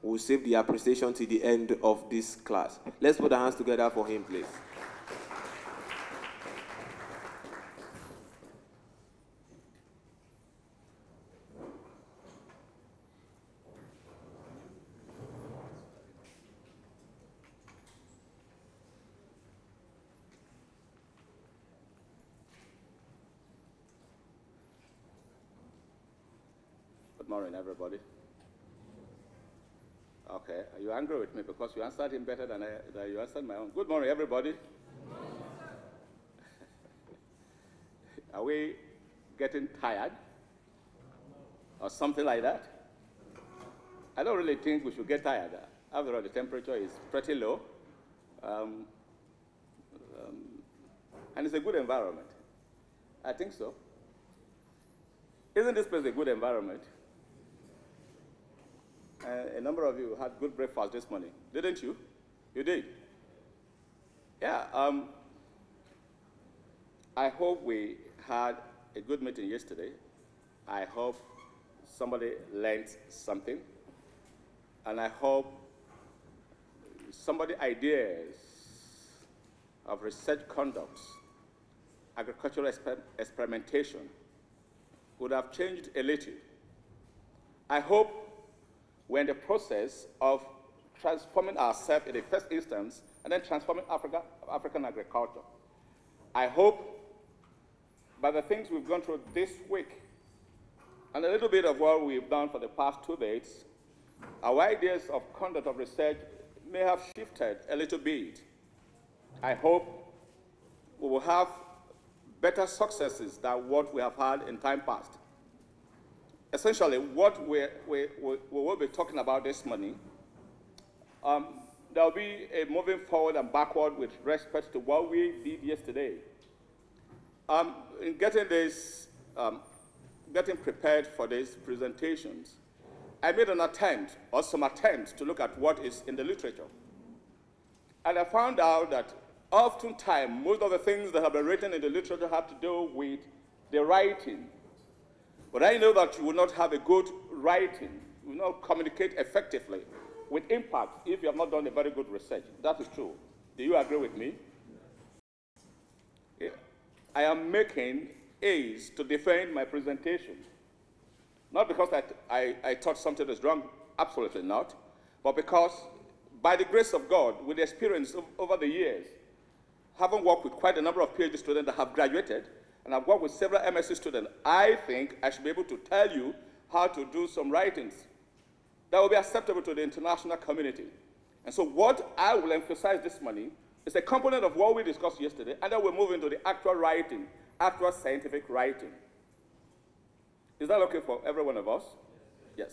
We'll save the appreciation to the end of this class. Let's put our hands together for him, please. Good morning, everybody. Okay, are you angry with me because you answered him better than you answered my own? Good morning, everybody. Good morning, are we getting tired or something like that? I don't really think we should get tired. After all, the temperature is pretty low, and it's a good environment. I think so. Isn't this place a good environment? A number of you had good breakfast this morning, didn't you? You did? Yeah. I hope we had a good meeting yesterday. I hope somebody learned something. And I hope somebody's ideas of research conduct, agricultural experimentation would have changed a little. I hope we're in the process of transforming ourselves in the first instance and then transforming African agriculture. I hope by the things we've gone through this week and a little bit of what we've done for the past 2 days, our ideas of conduct of research may have shifted a little bit. I hope we will have better successes than what we have had in time past. Essentially, what we will be talking about this morning, there will be a moving forward and backward with respect to what we did yesterday. In getting this, getting prepared for these presentations, I made an attempt, or some attempts, to look at what is in the literature. And I found out that oftentimes, most of the things that have been written in the literature have to do with the writing. But I know that you will not have a good writing, you will not communicate effectively with impact if you have not done a very good research. That is true. Do you agree with me? I am making A's to defend my presentation. Not because I thought something was wrong, absolutely not, but because by the grace of God, with experience over the years, having worked with quite a number of PhD students that have graduated, and I've worked with several MSc students, I think I should be able to tell you how to do some writings that will be acceptable to the international community. And so what I will emphasize this morning is a component of what we discussed yesterday, and then we'll move into the actual writing, actual scientific writing. Is that okay for every one of us? Yes.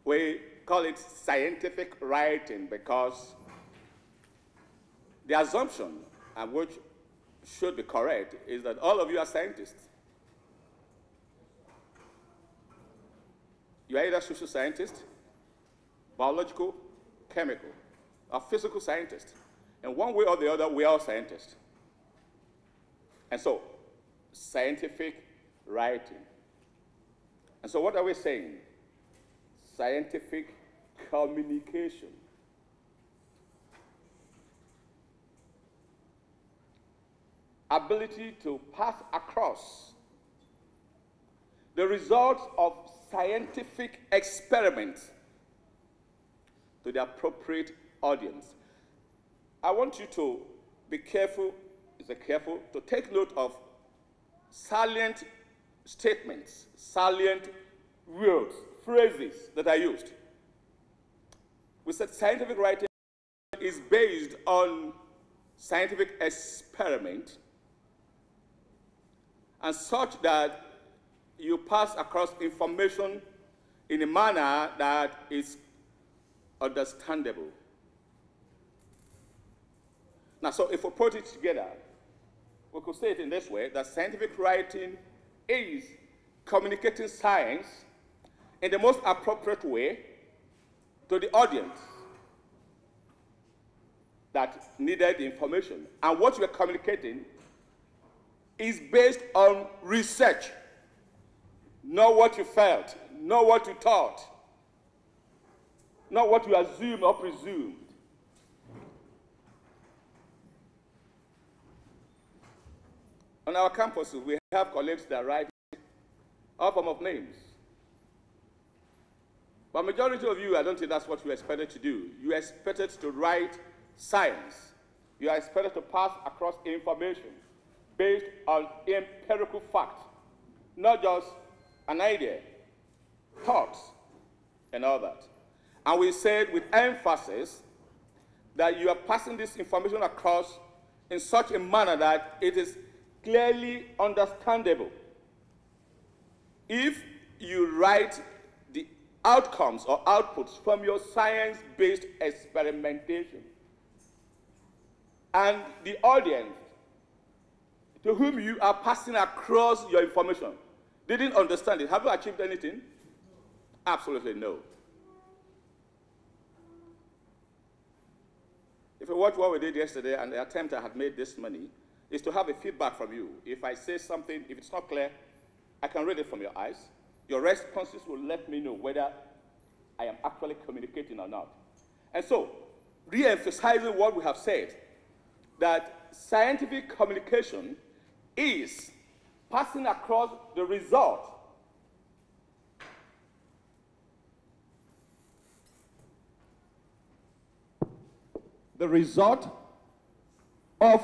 We call it scientific writing because the assumption, and which should be correct, is that all of you are scientists. You are either social scientists, biological, chemical, or physical scientists. And one way or the other, we are all scientists. And so, scientific writing. And so what are we saying? Scientific communication. Ability to pass across the results of scientific experiments to the appropriate audience. I want you to be careful, to take note of salient statements, salient words, phrases that are used. We said scientific writing is based on scientific experiment and such that you pass across information in a manner that is understandable. Now, so if we put it together, we could say it in this way, that scientific writing is communicating science in the most appropriate way to the audience that needed the information. And what you are communicating is based on research. not what you felt, not what you thought, not what you assumed or presumed. On our campuses, we have colleagues that write all form of names. But majority of you, I don't think that's what you expected to do. You expected to write science. You are expected to pass across information based on empirical fact, not just an idea, thoughts, and all that. And we said with emphasis that you are passing this information across in such a manner that it is clearly understandable. If you write the outcomes or outputs from your science-based experimentation, and the audience to whom you are passing across your information didn't understand it, have you achieved anything? Absolutely no. If you watch what we did yesterday, and the attempt I had made this morning is to have a feedback from you. If I say something, if it's not clear, I can read it from your eyes. Your responses will let me know whether I am actually communicating or not. And so, re-emphasizing what we have said, that scientific communication is passing across the result of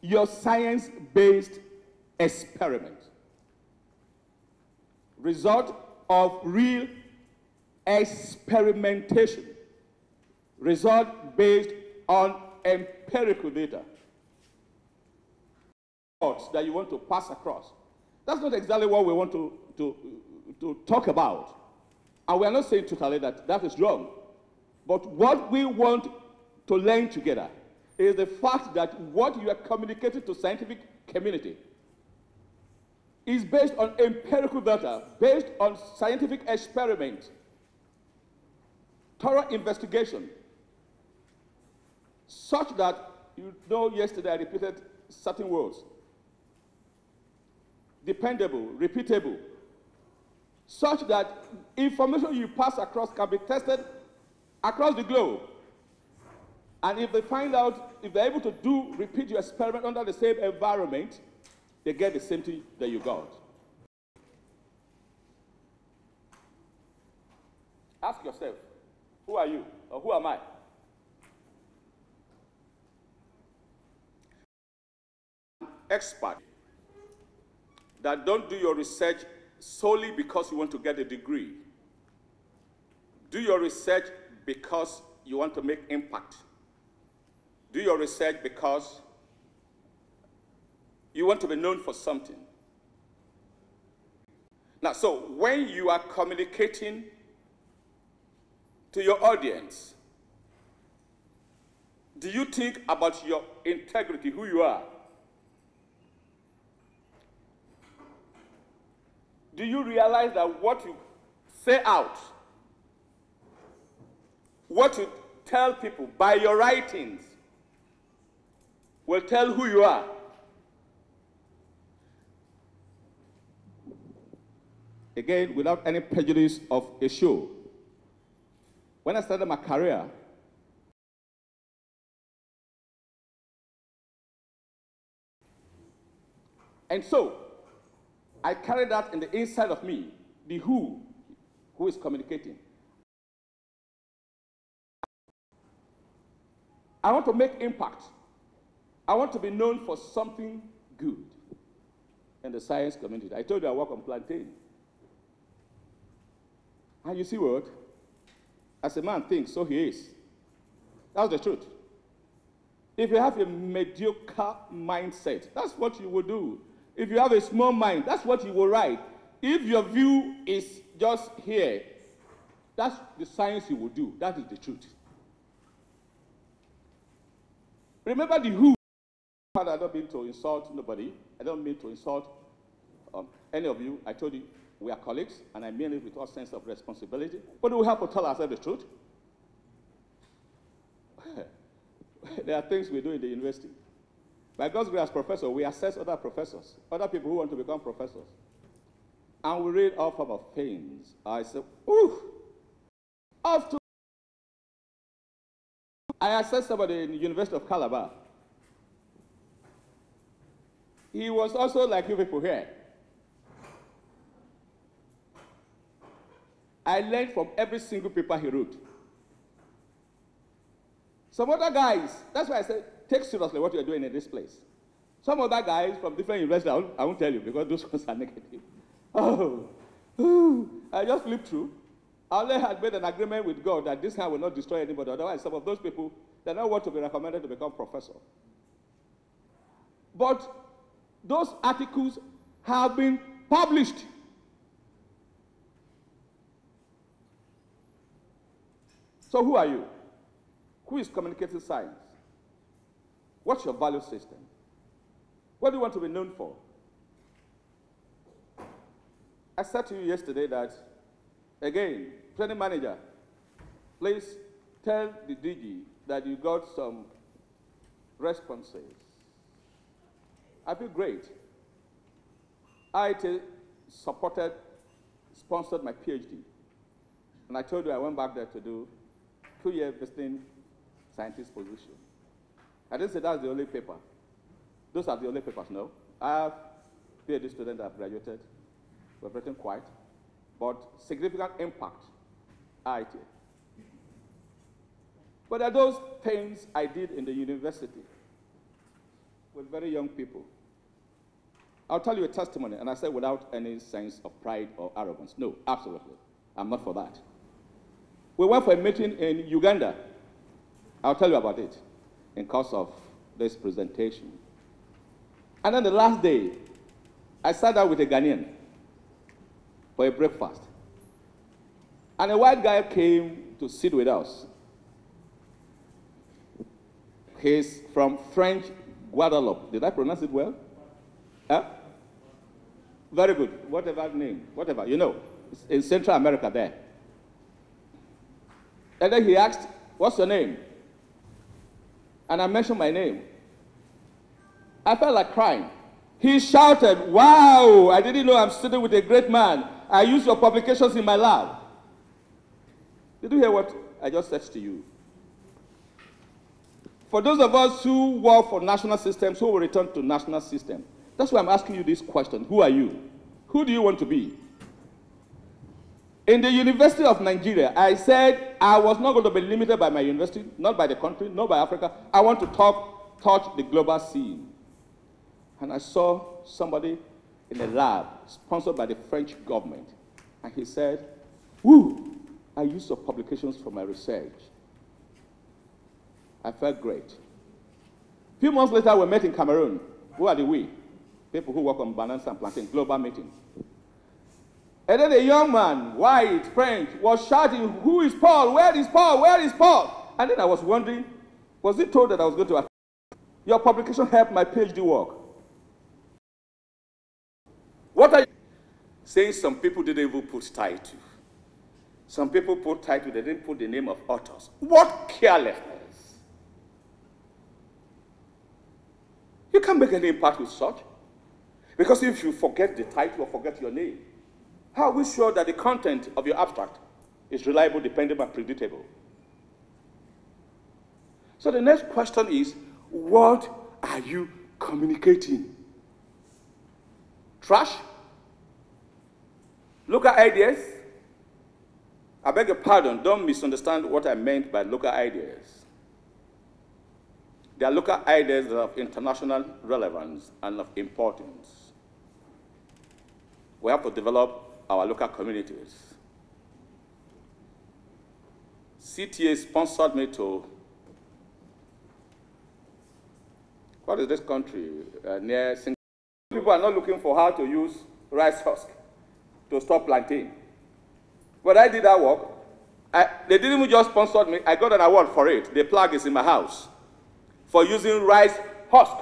your science-based experiment. Result of real experimentation. Result based on empirical data. Thoughts that you want to pass across. That's not exactly what we want to talk about. And we are not saying totally that that is wrong. But what we want to learn together is the fact that what you are communicating to scientific community is based on empirical data, based on scientific experiment, thorough investigation, such that, you know, yesterday I repeated certain words. Dependable, repeatable, such that information you pass across can be tested across the globe. And if they find out, if they're able to repeat your experiment under the same environment, they get the same thing that you got. Ask yourself, who are you or who am I? Expert that don't do your research solely because you want to get a degree. Do your research because you want to make impact. Do your research because you want to be known for something. Now, so when you are communicating to your audience, do you think about your integrity, who you are? Do you realize that what you say out, what you tell people by your writings, will tell who you are? Again, without any prejudice of a show. When I started my career, and so I carry that in the inside of me, the who is communicating. I want to make impact. I want to be known for something good in the science community. I told you I work on plantain. And you see what? As a man thinks, so he is. That's the truth. If you have a mediocre mindset, that's what you will do. If you have a small mind, that's what you will write. If your view is just here, that's the science you will do. That is the truth. Remember the who. I don't mean to insult nobody. I don't mean to insult any of you. I told you we are colleagues, and I mean it with all sense of responsibility. But we have to tell ourselves the truth. There are things we do in the university. By God's grace, as professors, we assess other professors, other people who want to become professors. and we read all form of things. I said, ooh, off to. I assessed somebody in the University of Calabar. He was also like you people here. I learned from every single paper he wrote. Some other guys, that's why I said, take seriously what you're doing in this place. Some other guys from different universities, I won't tell you because those ones are negative. I just flipped through. I only had made an agreement with God that this hand will not destroy anybody. Otherwise, some of those people, they don't want to be recommended to become professor. But those articles have been published. So who are you? Who is communicating science? What's your value system? What do you want to be known for? I said to you yesterday that, again, training manager, please tell the DG that you got some responses. I feel great. IITA sponsored my PhD. And I told you I went back there to do 2-year visiting scientist position. I didn't say that's the only paper. Those are the only papers, no. I have PhD students that have graduated. We've written quite, but significant impact, IITA. But there are those things I did in the university with very young people. I'll tell you a testimony, and I say without any sense of pride or arrogance. No, absolutely. I'm not for that. We went for a meeting in Uganda. I'll tell you about it in course of this presentation. And then the last day, I sat down with a Ghanaian for a breakfast. And a white guy came to sit with us. He's from French Guadeloupe. Did I pronounce it well? Huh? Very good. Whatever name, whatever, you know. It's in Central America there. And then he asked, what's your name? And I mentioned my name. I felt like crying. He shouted, wow, I didn't know I'm sitting with a great man. I use your publications in my lab. Did you hear what I just said to you? For those of us who work for national systems, who will return to national system, that's why I'm asking you this question. Who are you? Who do you want to be? In the University of Nigeria, I said I was not going to be limited by my university, not by the country, not by Africa. I want to touch the global scene. And I saw somebody in a lab sponsored by the French government. And he said, woo, I use your publications for my research. I felt great. A few months later, we met in Cameroon. Who are the we? People who work on bananas and plantain, global meeting. And then a young man, white, French, was shouting, who is Paul? Where is Paul? Where is Paul? And then I was wondering, was he told that I was going to... Your publication helped my PhD work. What are you saying? Some people didn't even put title. Some people put title, they didn't put the name of authors. What carelessness. You can't make any impact with such. Because if you forget the title or forget your name, how are we sure that the content of your abstract is reliable, dependable, and predictable? So the next question is, what are you communicating? Trash? Local ideas? I beg your pardon, don't misunderstand what I meant by local ideas. They are local ideas that are of international relevance and of importance. We have to develop our local communities. CTA sponsored me to, what is this country, near Singapore. People are not looking for how to use rice husk to stop plantain. When I did that work, they didn't even just sponsor me, I got an award for it. The plug is in my house for using rice husk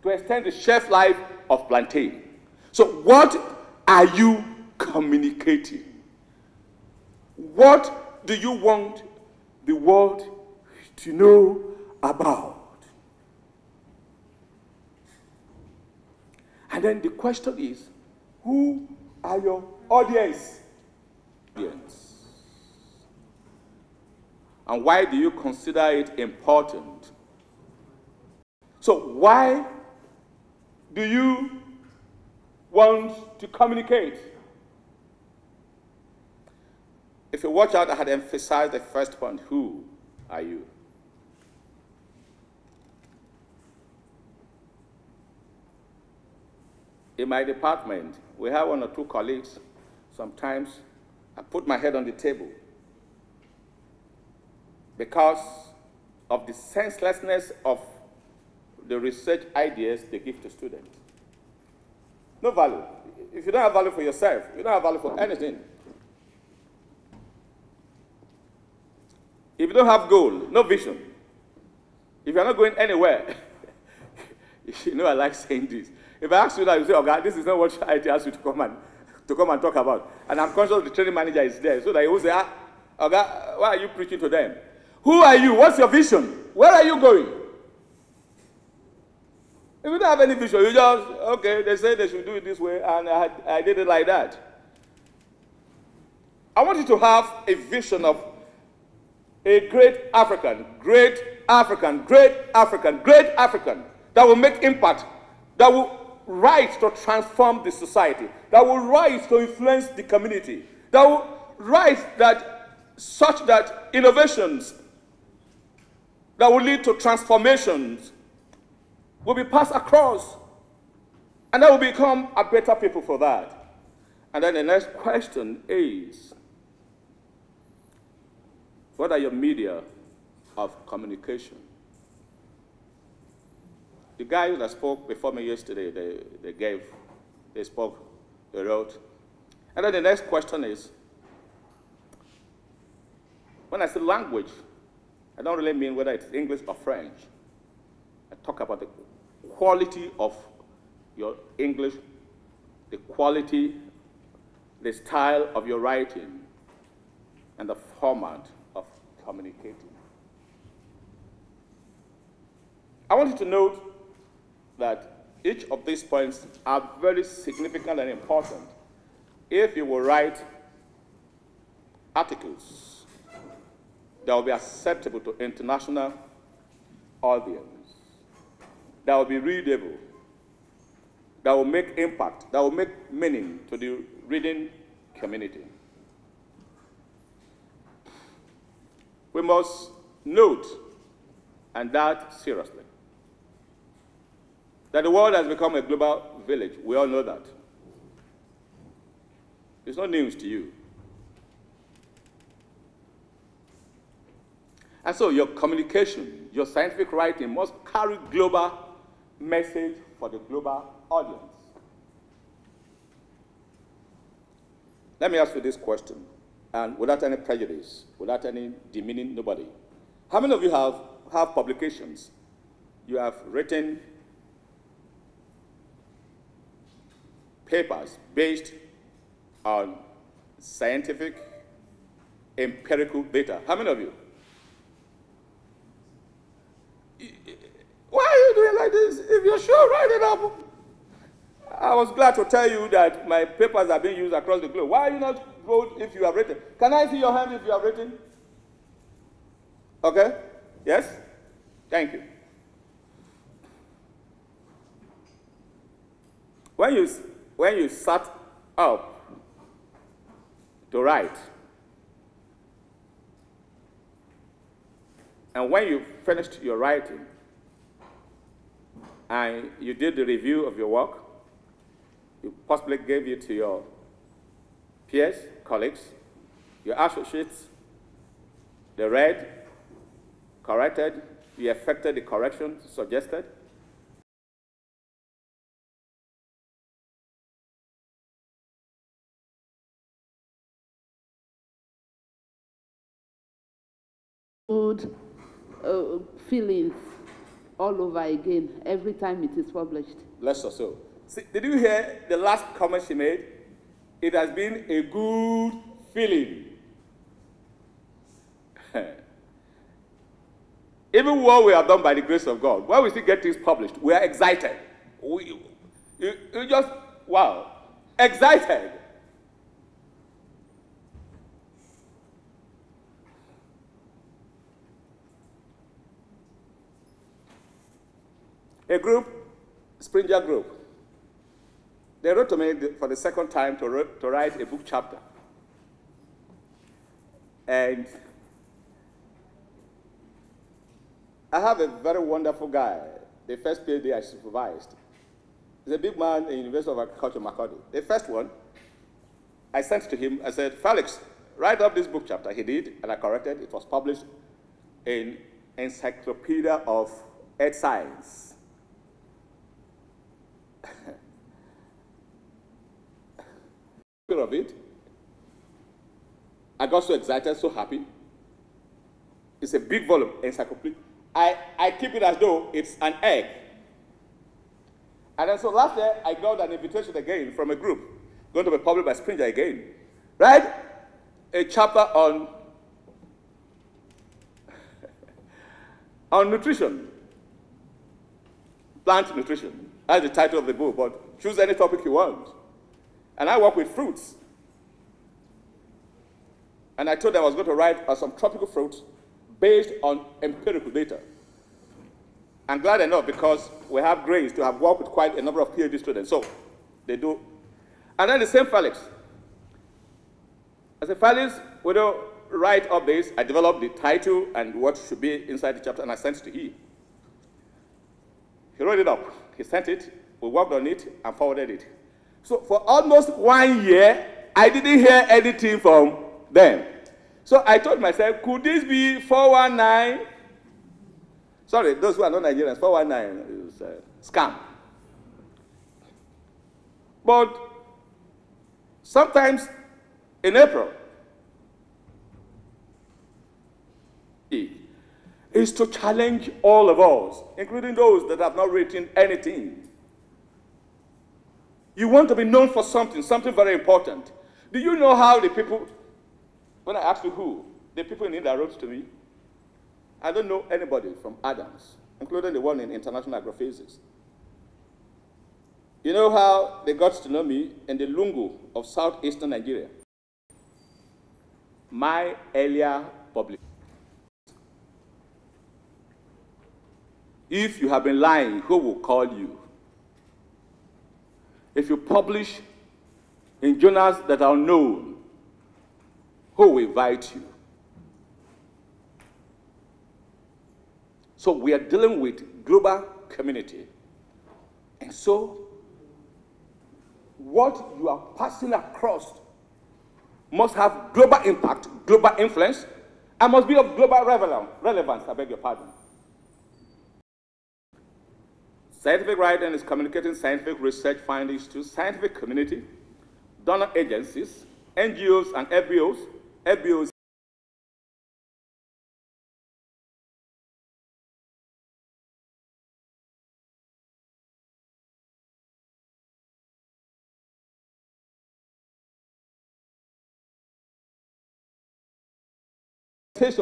to extend the shelf life of plantain. So what are you communicating? What do you want the world to know about? And then the question is, who are your audience? And why do you consider it important? So why do you want to communicate? If you watch out, I had emphasized the first point, who are you? In my department, we have one or two colleagues. Sometimes I put my head on the table because of the senselessness of the research ideas they give to students. No value. If you don't have value for yourself, you don't have value for anything. If you don't have goal, no vision, if you're not going anywhere, you know I like saying this. If I ask you that, you say, okay, this is not what IITA asked you to come and talk about. And I'm conscious the training manager is there, so that he will say, okay, why are you preaching to them? Who are you? What's your vision? Where are you going? If you don't have any vision, you just, okay, they say they should do it this way, and I did it like that. I want you to have a vision of a great African, great African, great African, great African that will make impact, that will rise to transform the society, that will rise to influence the community, that will rise such that innovations that will lead to transformations will be passed across, and that will become a better people for that. And then the next question is, what are your media of communication? The guys that spoke before me yesterday, they spoke, they wrote. And then the next question is, when I say language, I don't really mean whether it's English or French. I talk about the quality of your English, the quality, the style of your writing, and the format of communicating. I want you to note that each of these points are very significant and important if you will write articles that will be acceptable to international audience, that will be readable, that will make impact, that will make meaning to the reading community. We must note, and that seriously, that the world has become a global village. We all know that. It's not news to you. And so your communication, your scientific writing must carry global message for the global audience. Let me ask you this question, and without any prejudice, without any demeaning nobody. How many of you have publications? You have written papers based on scientific, empirical data. How many of you? Why are you doing like this? If you're sure, write it up. I was glad to tell you that my papers are being used across the globe. Why are you not vote if you have written? Can I see your hand if you have written? Okay? Yes? Thank you. When you sat up to write, and when you finished your writing, and you did the review of your work, you possibly gave it to your peers, colleagues, your associates, they read, corrected, you effected the corrections suggested. Good feelings all over again every time it is published. Less or so. See, did you hear the last comment she made? It has been a good feeling. Even what we have done by the grace of God, when we still get things published, we are excited. You just, wow, excited. A group, Springer Group, they wrote to me for the second time to write a book chapter. And I have a very wonderful guy, the first PhD I supervised. He's a big man in the University of Agriculture, Makurdi. The first one, I sent to him, I said, Felix, write up this book chapter. He did, and I corrected. It was published in Encyclopedia of Earth Science. Of it, I got so excited, so happy. It's a big volume, encyclopedia. I keep it as though it's an egg. And then so last year, I got an invitation again from a group, going to be published by Springer again. Right? A chapter on nutrition, plant nutrition. That's the title of the book, but choose any topic you want. And I work with fruits. And I told them I was going to write some tropical fruits based on empirical data. I'm glad enough because we have grace to have worked with quite a number of PhD students. So they do. And then the same Felix. I said, Felix, we don't write up this. I developed the title and what should be inside the chapter, and I sent it to him. He wrote it up. He sent it. We worked on it and forwarded it. So for almost 1 year, I didn't hear anything from them. So I told myself, could this be 419? Sorry, those who are not Nigerians, 419 is a scam. But sometimes in April, is to challenge all of us, including those that have not written anything. You want to be known for something very important. Do you know how the people, when I asked you who, the people in India wrote to me? I don't know anybody from Adams, including the one in International Agrophysics. You know how they got to know me in the Lungu of southeastern Nigeria? My earlier publication. If you have been lying, who will call you? If you publish in journals that are known, who will invite you? So we are dealing with global community. And so what you are passing across must have global impact, global influence, and must be of global relevance, I beg your pardon. Scientific writing is communicating scientific research findings to scientific community, donor agencies, NGOs and FBOs.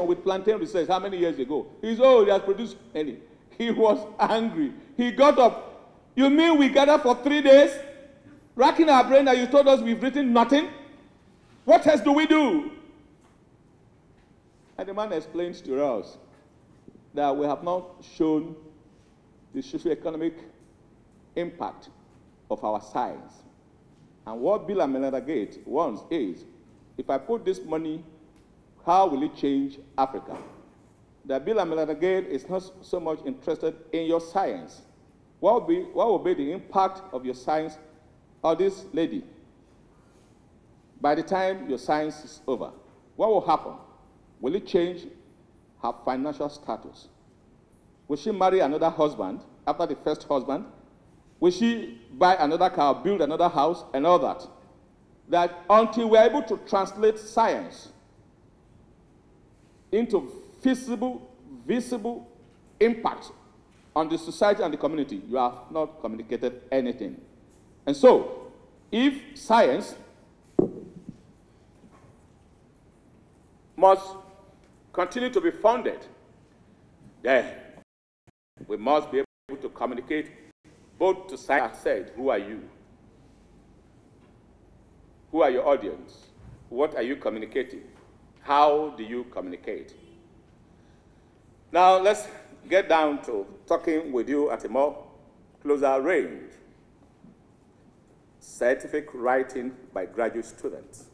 With plantain research, how many years ago? He's old, he has produced many. He was angry. He got up. You mean we gathered for 3 days, racking our brain that you told us we've written nothing? What else do we do? And the man explains to us that we have not shown the socio-economic impact of our science. And what Bill and Melinda Gates wants is, if I put this money, how will it change Africa? That Bill and Melinda Gates is not so much interested in your science. What will be the impact of your science on this lady by the time your science is over? What will happen? Will it change her financial status? Will she marry another husband after the first husband? Will she buy another car, build another house, and all that? That until we're able to translate science into feasible, visible impact on the society and the community, you have not communicated anything. And so, if science must continue to be funded, then we must be able to communicate both to science. I said, who are you? Who are your audience? What are you communicating? How do you communicate? Now, let's get down to talking with you at a more closer range, scientific writing by graduate students.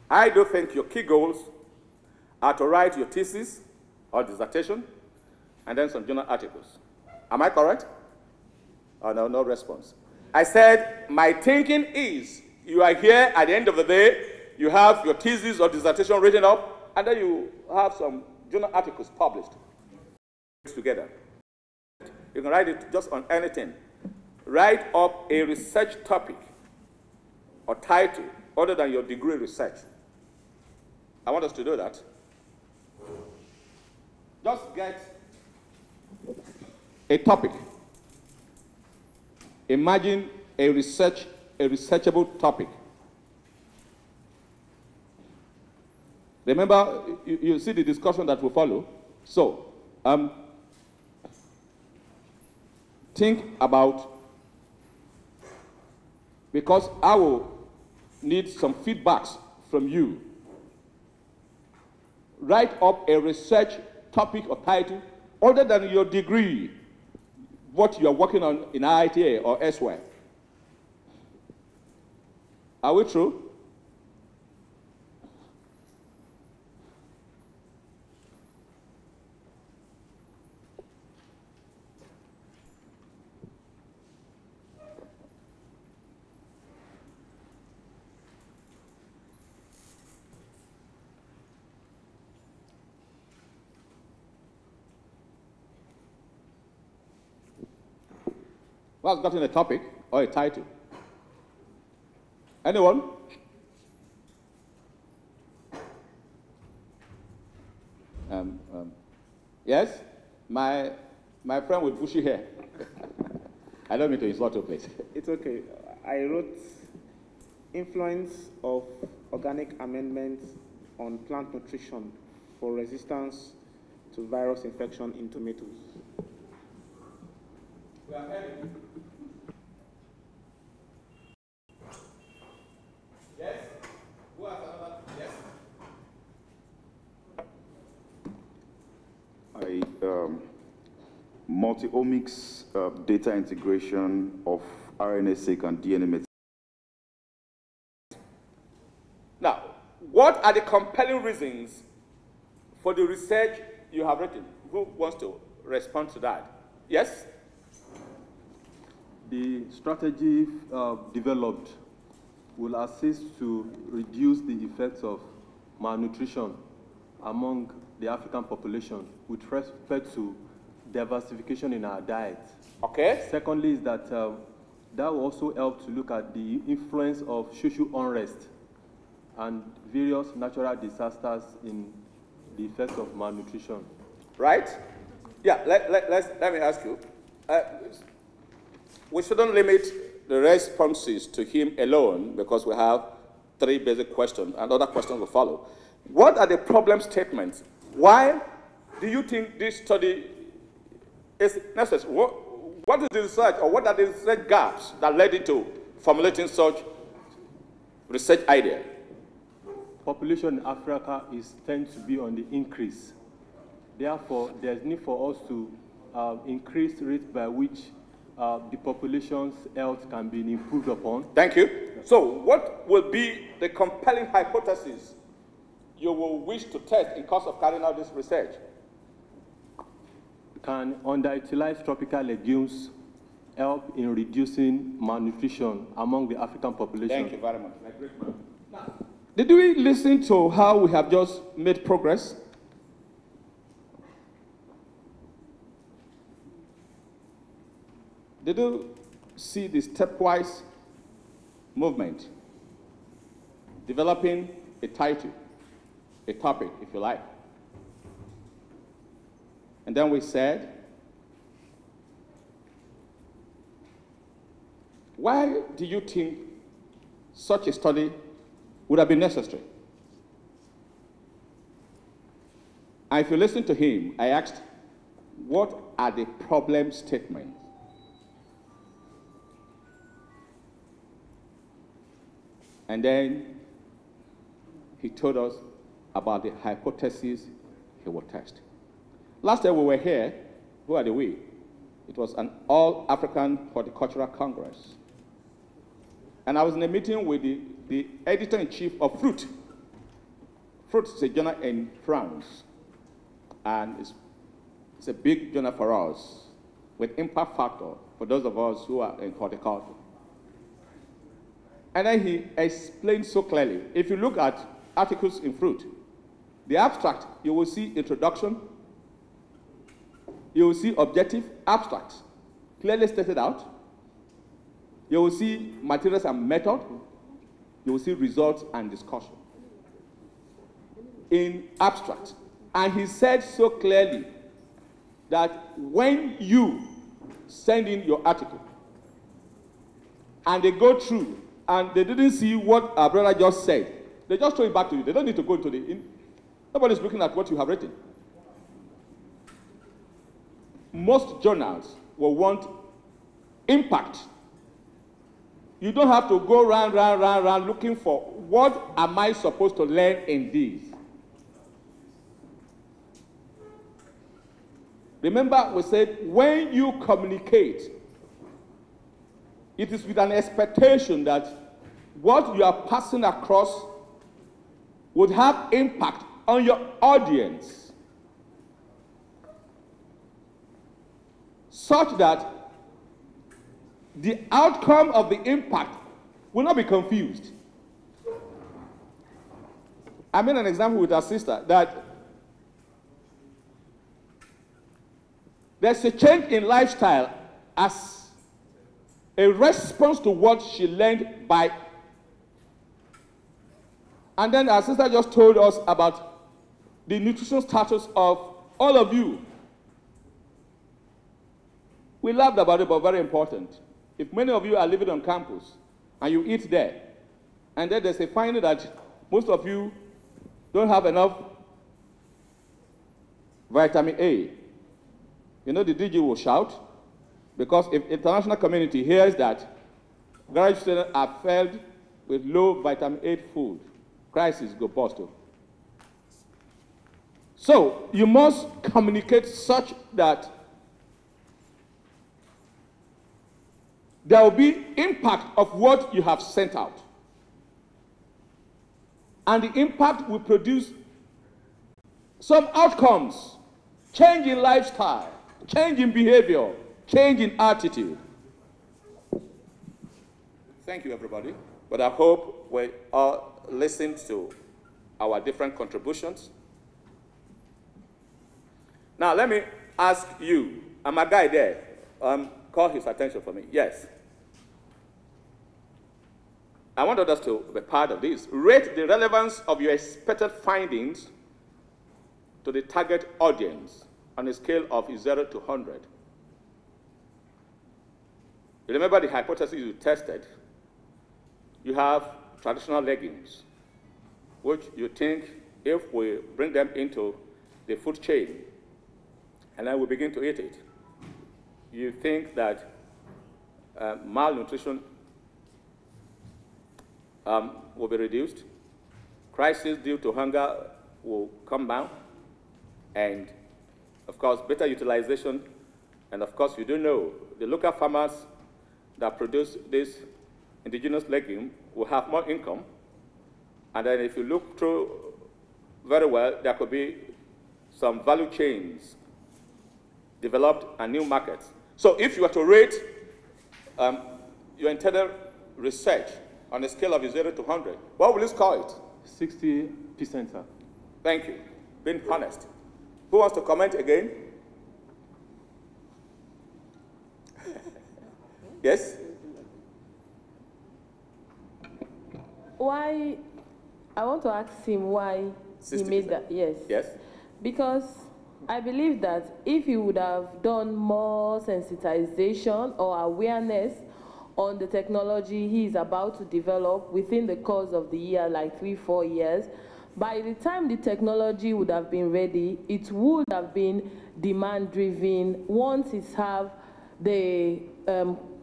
I do think your key goals are to write your thesis or dissertation and then some journal articles. Am I correct? Oh, no, no response. I said, my thinking is you are here at the end of the day, you have your thesis or dissertation written up, and then you have some journal articles published together. You can write it just on anything. Write up a research topic or title other than your degree research. I want us to do that. Just get a topic. Imagine a researchable topic. Remember, you see the discussion that will follow. So, think about, because I will need some feedbacks from you. Write up a research topic or title other than your degree, what you are working on in IITA or elsewhere. Are we true? Who has gotten a topic or a title? Anyone? Yes? My friend with bushy hair. I don't mean to insult your place. It's okay. I wrote influence of organic amendments on plant nutrition for resistance to virus infection in tomatoes. We are heading. Yes? Who has another? Yes? Multi-omics data integration of RNA-seq and DNA methods. Now, what are the compelling reasons for the research you have written? Who wants to respond to that? Yes? The strategy developed will assist to reduce the effects of malnutrition among the African population with respect to diversification in our diet. Okay. Secondly is that that will also help to look at the influence of social unrest and various natural disasters in the effects of malnutrition. Right? Yeah, let me ask you. We shouldn't limit the responses to him alone because we have 3 basic questions and other questions will follow. What are the problem statements? Why do you think this study is necessary? What is the research or what are the research gaps that led into formulating such research idea? Population in Africa tends to be on the increase. Therefore, there's need for us to increase the rate by which the population's health can be improved upon. Thank you. So what will be the compelling hypothesis you will wish to test in course of carrying out this research? Can underutilized tropical legumes help in reducing malnutrition among the African population? Thank you very much. My great man. Now, did we listen to how we have just made progress? Did you see the stepwise movement? Developing a title, a topic, if you like. And then we said, why do you think such a study would have been necessary? And if you listen to him, I asked, what are the problem statements? And then he told us about the hypotheses he will test. Last year we were here, who are the we? It was an all-African horticultural congress. And I was in a meeting with the editor-in-chief of Fruit. Fruit is a journal in France, and it's a big journal for us, with impact factor for those of us who are in horticulture. And then he explained so clearly. If you look at articles in Fruit, the abstract, you will see introduction, you will see objective, abstract, clearly stated out. You will see materials and method. You will see results and discussion in abstract. And he said so clearly that when you send in your article and they go through and they didn't see what our brother just said, they just throw it back to you. They don't need to go into the... Nobody's looking at what you have written. Most journals will want impact. You don't have to go round looking for what am I supposed to learn in this. Remember, we said when you communicate, it is with an expectation that what you are passing across would have impact on your audience, such that the outcome of the impact will not be confused. I made an example with our sister that there's a change in lifestyle as a response to what she learned by. And then our sister just told us about the nutrition status of all of you. We laughed about it, but very important. If many of you are living on campus and you eat there, and then there's a finding that most of you don't have enough vitamin A, you know the DG will shout, because if international community hears that graduate students are fed with low vitamin A food, crisis go bust. So you must communicate such that there will be impact of what you have sent out. And the impact will produce some outcomes, change in lifestyle, change in behavior, change in attitude. Thank you, everybody. But I hope we all listened to our different contributions. Now, let me ask you, and my guy there, call his attention for me. Yes. I want others to be part of this. Rate the relevance of your expected findings to the target audience on a scale of 0 to 100. You remember the hypothesis you tested? You have traditional legumes, which you think if we bring them into the food chain and then we begin to eat it, you think that malnutrition will be reduced, crisis due to hunger will come down, and of course better utilization, and of course you do know the local farmers that produce this indigenous legume will have more income, and then if you look through very well, there could be some value chains developed and new markets. So if you were to rate your intended research on a scale of 0 to 100, what will you score it? 60%, sir. Thank you. Being honest. Who wants to comment again? Yes? Why, I want to ask him why he made that, yes. Yes. Because I believe that if he would have done more sensitization or awareness on the technology he is about to develop within the course of the year, like 3-4 years, by the time the technology would have been ready, it would have been demand-driven once it have the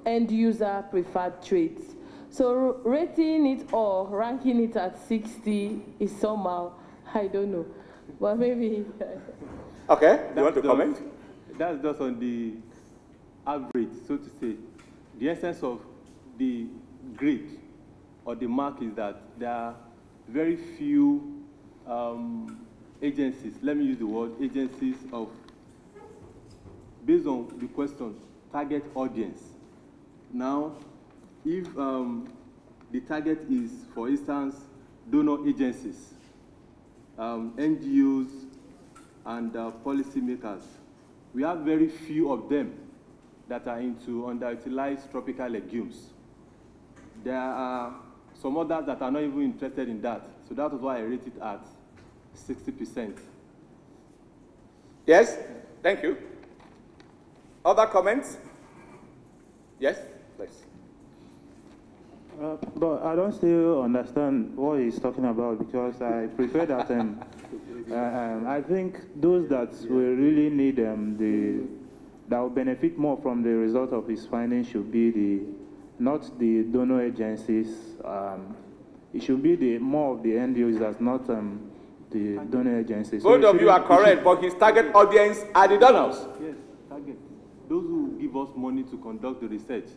end-user preferred traits. So rating it or ranking it at 60 is somehow, I don't know. but maybe. Okay, you want to comment? That's just on the average, so to say. The essence of the grade or the mark is that there are very few agencies, let me use the word agencies of, based on the question, target audience. Now, if the target is, for instance, donor agencies, NGOs, and policymakers, we have very few of them that are into underutilized tropical legumes. There are some others that are not even interested in that. So that is why I rate it at 60%. Yes, thank you. Other comments? Yes, please. But I don't still understand what he's talking about, because I prefer that I think those that will really need that will benefit more from the result of his findings should be not the donor agencies. It should be more of the end users, not the donor agencies. Both of you are correct, but his target audience are the donors. Yes, target. Those who give us money to conduct the research.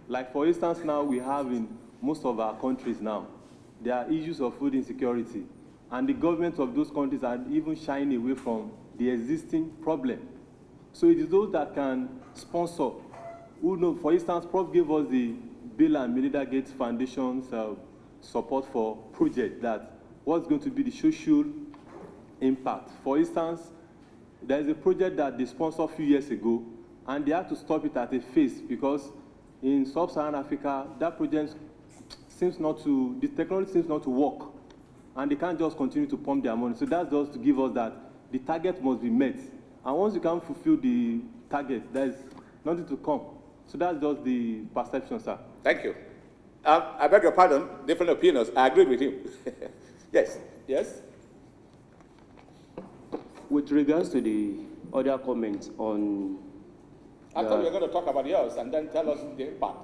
Like, for instance, now we have in most of our countries now, there are issues of food insecurity. And the governments of those countries are even shying away from the existing problem. So it is those that can sponsor. Who know, for instance, Prof gave us the Bill and Melinda Gates Foundation's support for project that what's going to be the social impact. For instance, there is a project that they sponsored a few years ago, and they had to stop it at a phase because in sub-Saharan Africa, that project seems not to, the technology seems not to work, and they can't just continue to pump their money. So that's just to give us that the target must be met. And once you can't fulfill the target, there's nothing to come. So that's just the perception, sir. Thank you. I beg your pardon, different opinions. I agree with him. Yes, yes. With regards to the other comments on... I thought you were going to talk about yours and then tell us the impact.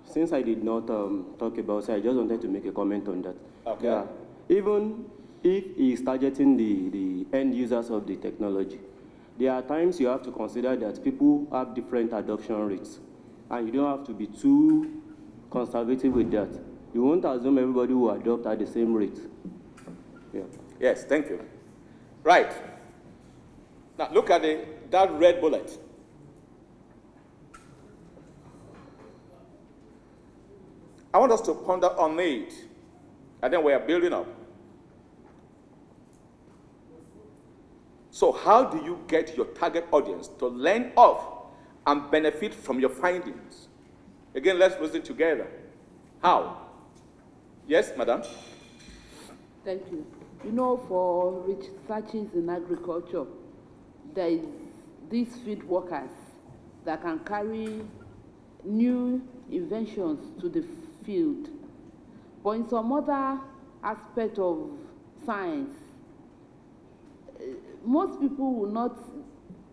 Since I did not talk about it, I just wanted to make a comment on that. Okay. Yeah. Even if he is targeting the end users of the technology, there are times you have to consider that people have different adoption rates, and you don't have to be too conservative with that. You won't assume everybody will adopt at the same rate. Yeah. Yes, thank you. Right. Now look at that red bullet. I want us to ponder on it, and then we are building up. So how do you get your target audience to learn of and benefit from your findings? Again, let's reason together. How? Yes, madam? Thank you. You know, for researchers in agriculture, there is these field workers that can carry new inventions to the field. But in some other aspect of science, most people will not,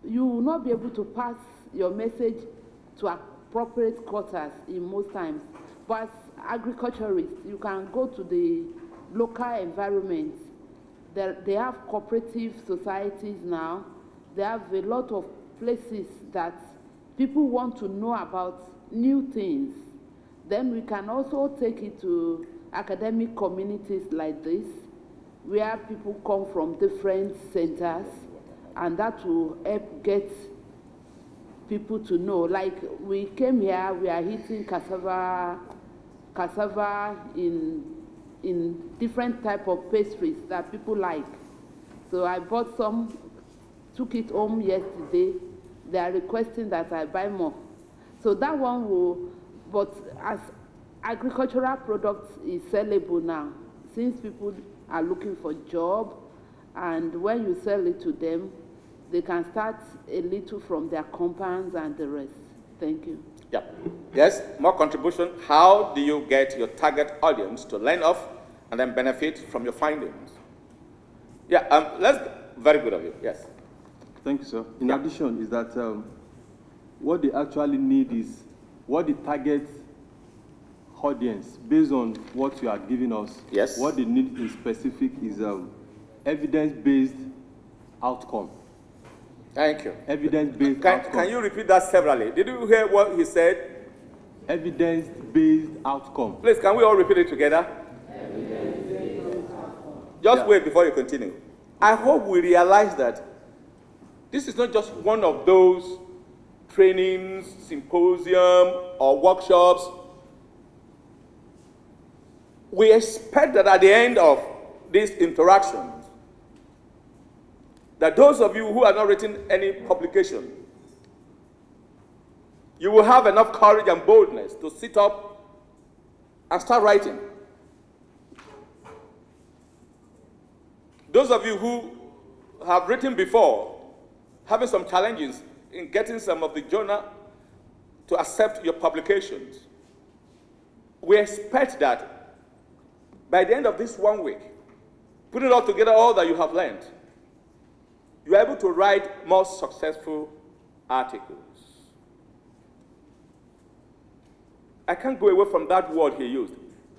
you will not be able to pass your message to appropriate quarters in most times. But as agriculturists, you can go to the local environment. They have cooperative societies now. They have a lot of places that people want to know about new things. Then we can also take it to academic communities like this, where people come from different centers, and that will help get people to know. Like, we came here, we are eating cassava in different type of pastries that people like. So I bought some, took it home yesterday. They are requesting that I buy more. So that one will, but as agricultural products is sellable now, since people are looking for job, and when you sell it to them, they can start a little from their compounds and the rest. Thank you. Yeah. Yes, more contribution. How do you get your target audience to learn of and then benefit from your findings? Yeah, very good of you. Yes. Thank you, sir. In addition, is that what they actually need is what the target audience, based on what you are giving us, yes, what they need in specific is evidence-based outcome. Thank you. Evidence-based outcome. Can you repeat that severally? Did you hear what he said? Evidence-based outcome. Please, can we all repeat it together? Just wait before you continue. I hope we realize that this is not just one of those trainings, symposium, or workshops. We expect that at the end of these interactions, that those of you who have not written any publication, you will have enough courage and boldness to sit up and start writing. Those of you who have written before, having some challenges in getting some of the journal to accept your publications, we expect that by the end of this 1 week, putting it all together, all that you have learned, you are able to write more successful articles. I can't go away from that word he used.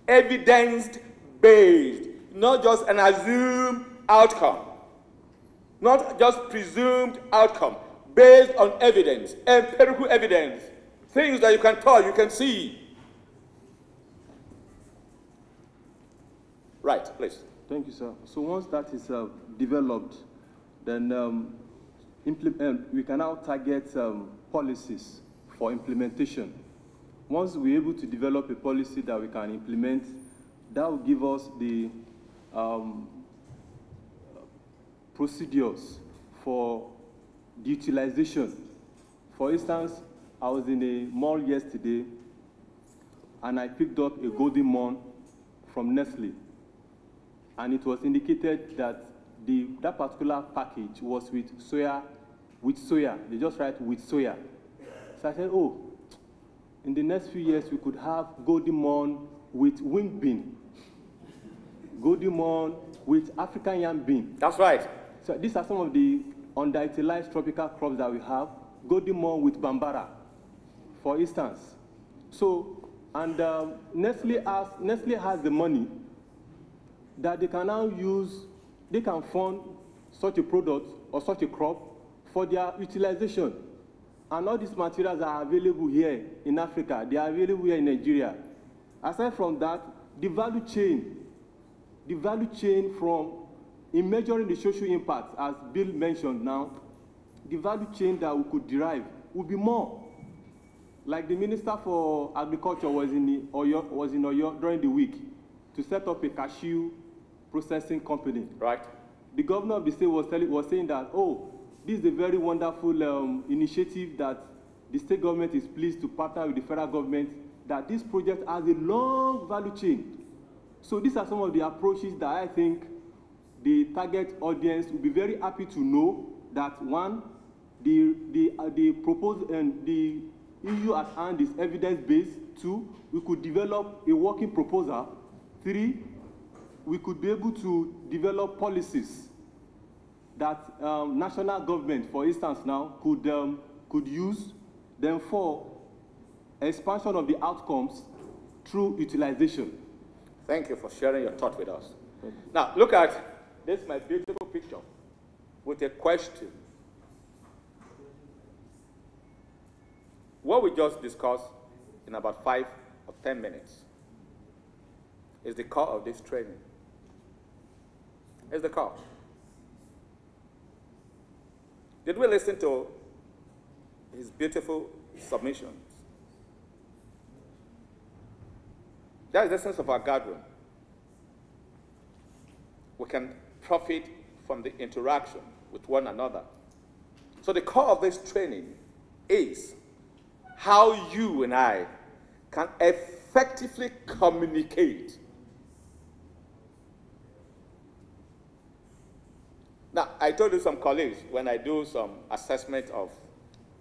Evidence-based, not just an assumed outcome, not just presumed outcome, based on evidence, empirical evidence, things that you can touch, you can see. Right, please. Thank you, sir. So once that is developed, then we can now target policies for implementation. Once we're able to develop a policy that we can implement, that will give us the procedures for the utilization. For instance, I was in a mall yesterday, and I picked up a golden morn from Nestle, and it was indicated that that particular package was with soya. They just write with soya. So I said, oh, in the next few years, we could have golden morn with wing bean, golden morn with African yam bean. That's right. So these are some of the underutilized tropical crops that we have. Golden morn with bambara, for instance. So, and Nestle has the money that they can now use. They can fund such a product or such a crop for their utilization. And all these materials are available here in Africa. They are available here in Nigeria. Aside from that, the value chain from, in measuring the social impact, as Bill mentioned now, the value chain that we could derive would be more. Like the Minister for Agriculture was in Oyo during the week to set up a cashew processing company. Right. The governor of the state was saying that, oh, this is a very wonderful initiative that the state government is pleased to partner with the federal government, that this project has a long value chain. So these are some of the approaches that I think the target audience will be very happy to know that, one, the proposed and the issue at hand is evidence-based. Two, we could develop a working proposal. Three, we could be able to develop policies that national government, for instance, now could use. Then four, expansion of the outcomes through utilization. Thank you for sharing your thought with us. Now, look at this, my beautiful picture with a question. What we just discussed in about 5 or 10 minutes is the core of this training. It's the core. Did we listen to his beautiful submissions? That is the essence of our gathering. We can profit from the interaction with one another. So the core of this training is how you and I can effectively communicate. Now, I told you some colleagues when I do some assessment of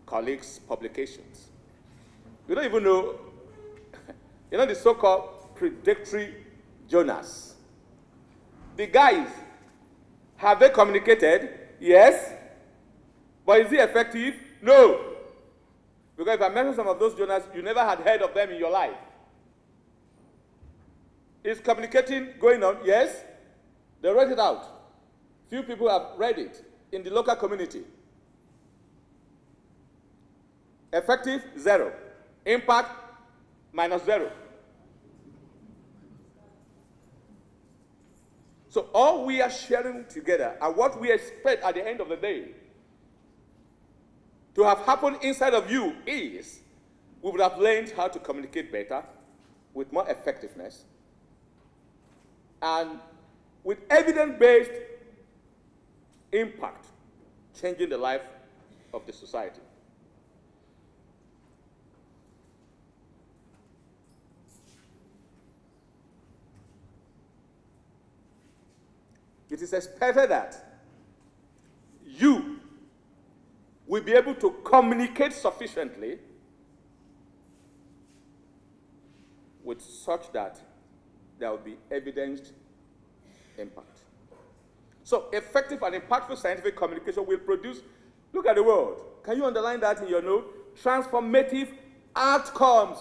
colleagues' publications. You don't even know, you know the so-called predictory journals. The guys, have they communicated? Yes. But is it effective? No. Because if I mention some of those journals, you never had heard of them in your life. Is communicating going on? Yes. They wrote it out. Few people have read it in the local community. Effective, 0. Impact, -0. So all we are sharing together and what we expect at the end of the day to have happened inside of you is we would have learned how to communicate better with more effectiveness and with evidence-based impact, changing the life of the society. It is expected that you will be able to communicate sufficiently with such that there will be evidenced impact. So effective and impactful scientific communication will produce, look at the word, can you underline that in your note? Transformative outcomes.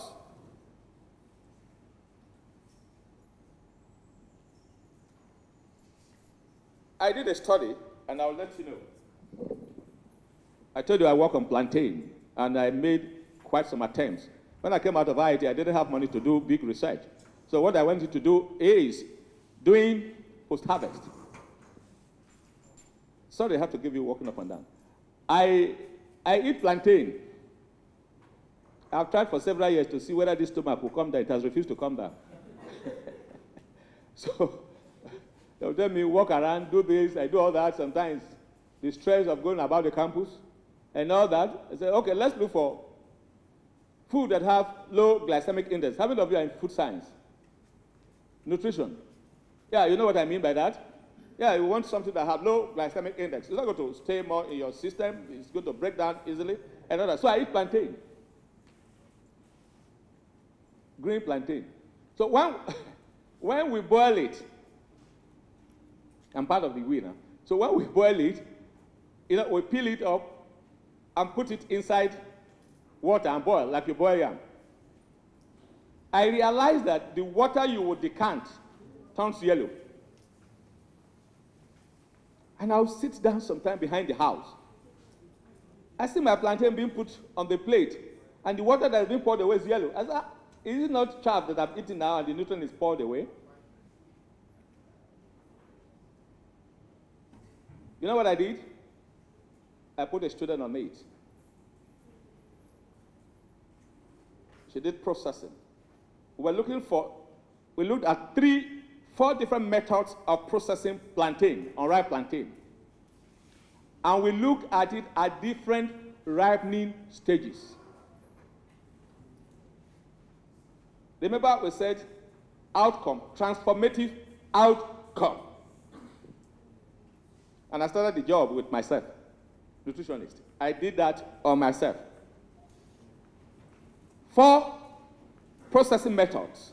I did a study, and I'll let you know. I told you I work on plantain, and I made quite some attempts. When I came out of IITA, I didn't have money to do big research. So what I wanted to do is doing post-harvest. Sorry, I have to give you walking up and down. I eat plantain. I've tried for several years to see whether this stomach will come down. It has refused to come down. So they'll tell me, walk around, do this, I do all that. Sometimes the stress of going about the campus and all that. I say, okay, let's look for food that have low glycemic index. How many of you are in food science? Nutrition. Yeah, you know what I mean by that? Yeah, you want something that has low glycemic index. It's not going to stay more in your system. It's going to break down easily and all that. So I eat plantain. Green plantain. So when we boil it, I'm part of the winner. So when we boil it, we peel it up and put it inside water and boil, like you boil yam. I realized that the water you would decant turns yellow. And I'll sit down sometime behind the house. I see my plantain being put on the plate, and the water that is being poured away is yellow. I said, is it not chaff that I've eaten now and the nutrient is poured away? You know what I did? I put a student on it. She did processing. We looked at 4 different methods of processing plantain, unripe plantain. And we looked at it at different ripening stages. Remember we said outcome, transformative outcome. And I started the job with myself, nutritionist. I did that on myself. 4 processing methods.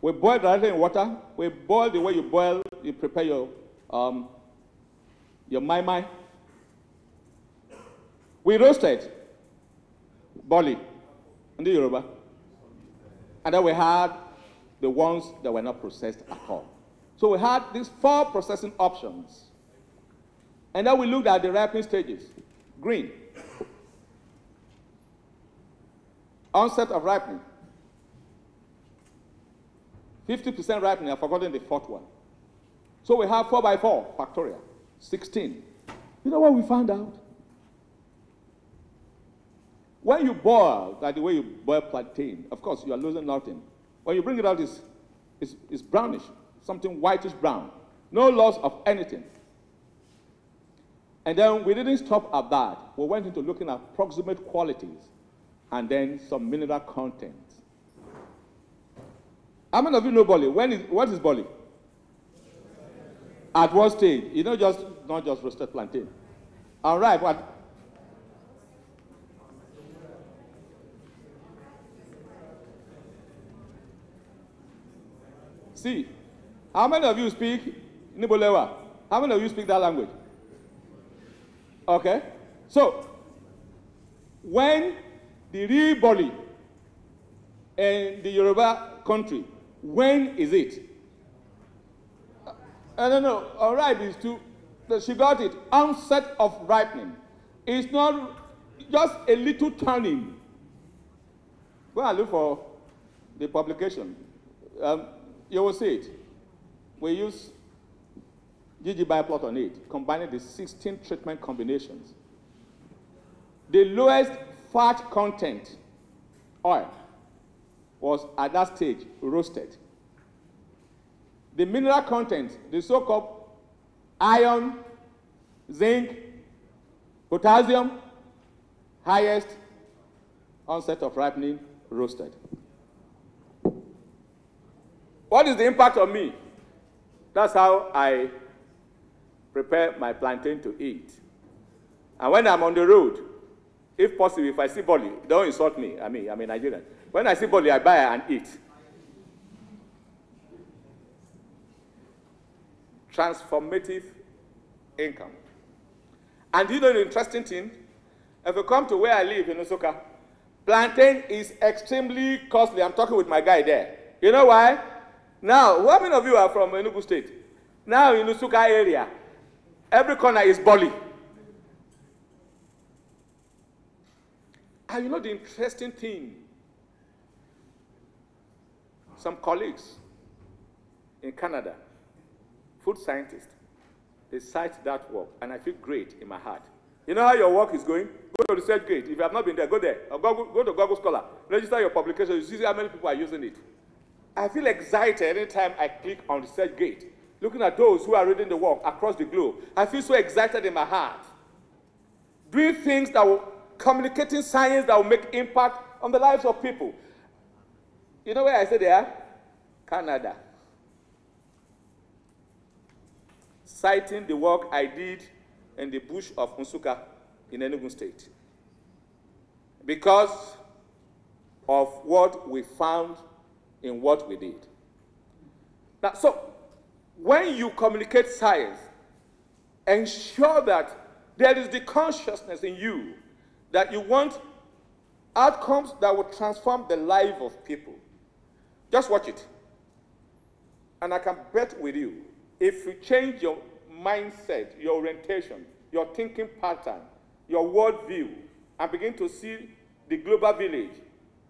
We boil directly in water. We boil the way you prepare your mai. We roasted barley in the Yoruba. And then we had the ones that were not processed at all. So we had these 4 processing options. And then we looked at the ripening stages. Green. Onset of ripening. 50% ripening, I've forgotten the 4th one. So we have 4 by 4, factorial, 16. You know what we found out? When you boil, like the way you boil plantain, of course, you are losing nothing. When you bring it out, it's brownish, something whitish brown. No loss of anything. And then we didn't stop at that. We went into looking at proximate qualities and then some mineral content. How many of you know barley? What is barley? At what stage? You know, not just roasted plantain. All right, what? See, how many of you speak Nibolewa? How many of you speak that language? Okay, so when the real barley in the Yoruba country, when is it? No. Unripe is too. She got it. Onset of ripening. It's not just a little turning. Go and look for the publication. You will see it. We use GG bioplot on it, combining the 16 treatment combinations. The lowest fat content oil was at that stage roasted. The mineral content, the so-called iron, zinc, potassium, highest onset of ripening, roasted. What is the impact on me? That's how I prepare my plantain to eat. And when I'm on the road, if possible, if I see boli, don't insult me. I'm a Nigerian. When I see boli, I buy and eat. Transformative income. And you know the interesting thing? If you come to where I live in Nsukka, plantain is extremely costly. I'm talking with my guy there. You know why? Now, how many of you are from Enugu State? Now in Nsukka area, every corner is boli. And you know the interesting thing? Some colleagues in Canada, food scientists, they cite that work, and I feel great in my heart. You know how your work is going? Go to ResearchGate. If you have not been there, go there. Or go to Google Scholar. Register your publication. You see how many people are using it. I feel excited anytime I click on ResearchGate, looking at those who are reading the work across the globe. I feel so excited in my heart. Doing things that will, communicating science that will make impact on the lives of people. You know where I said they are? Canada. Citing the work I did in the bush of Nsukka in Enugu State. Because of what we found in what we did. Now, so when you communicate science, ensure that there is the consciousness in you that you want outcomes that will transform the life of people. Just watch it. And I can bet with you, if you change your mindset, your orientation, your thinking pattern, your worldview, and begin to see the global village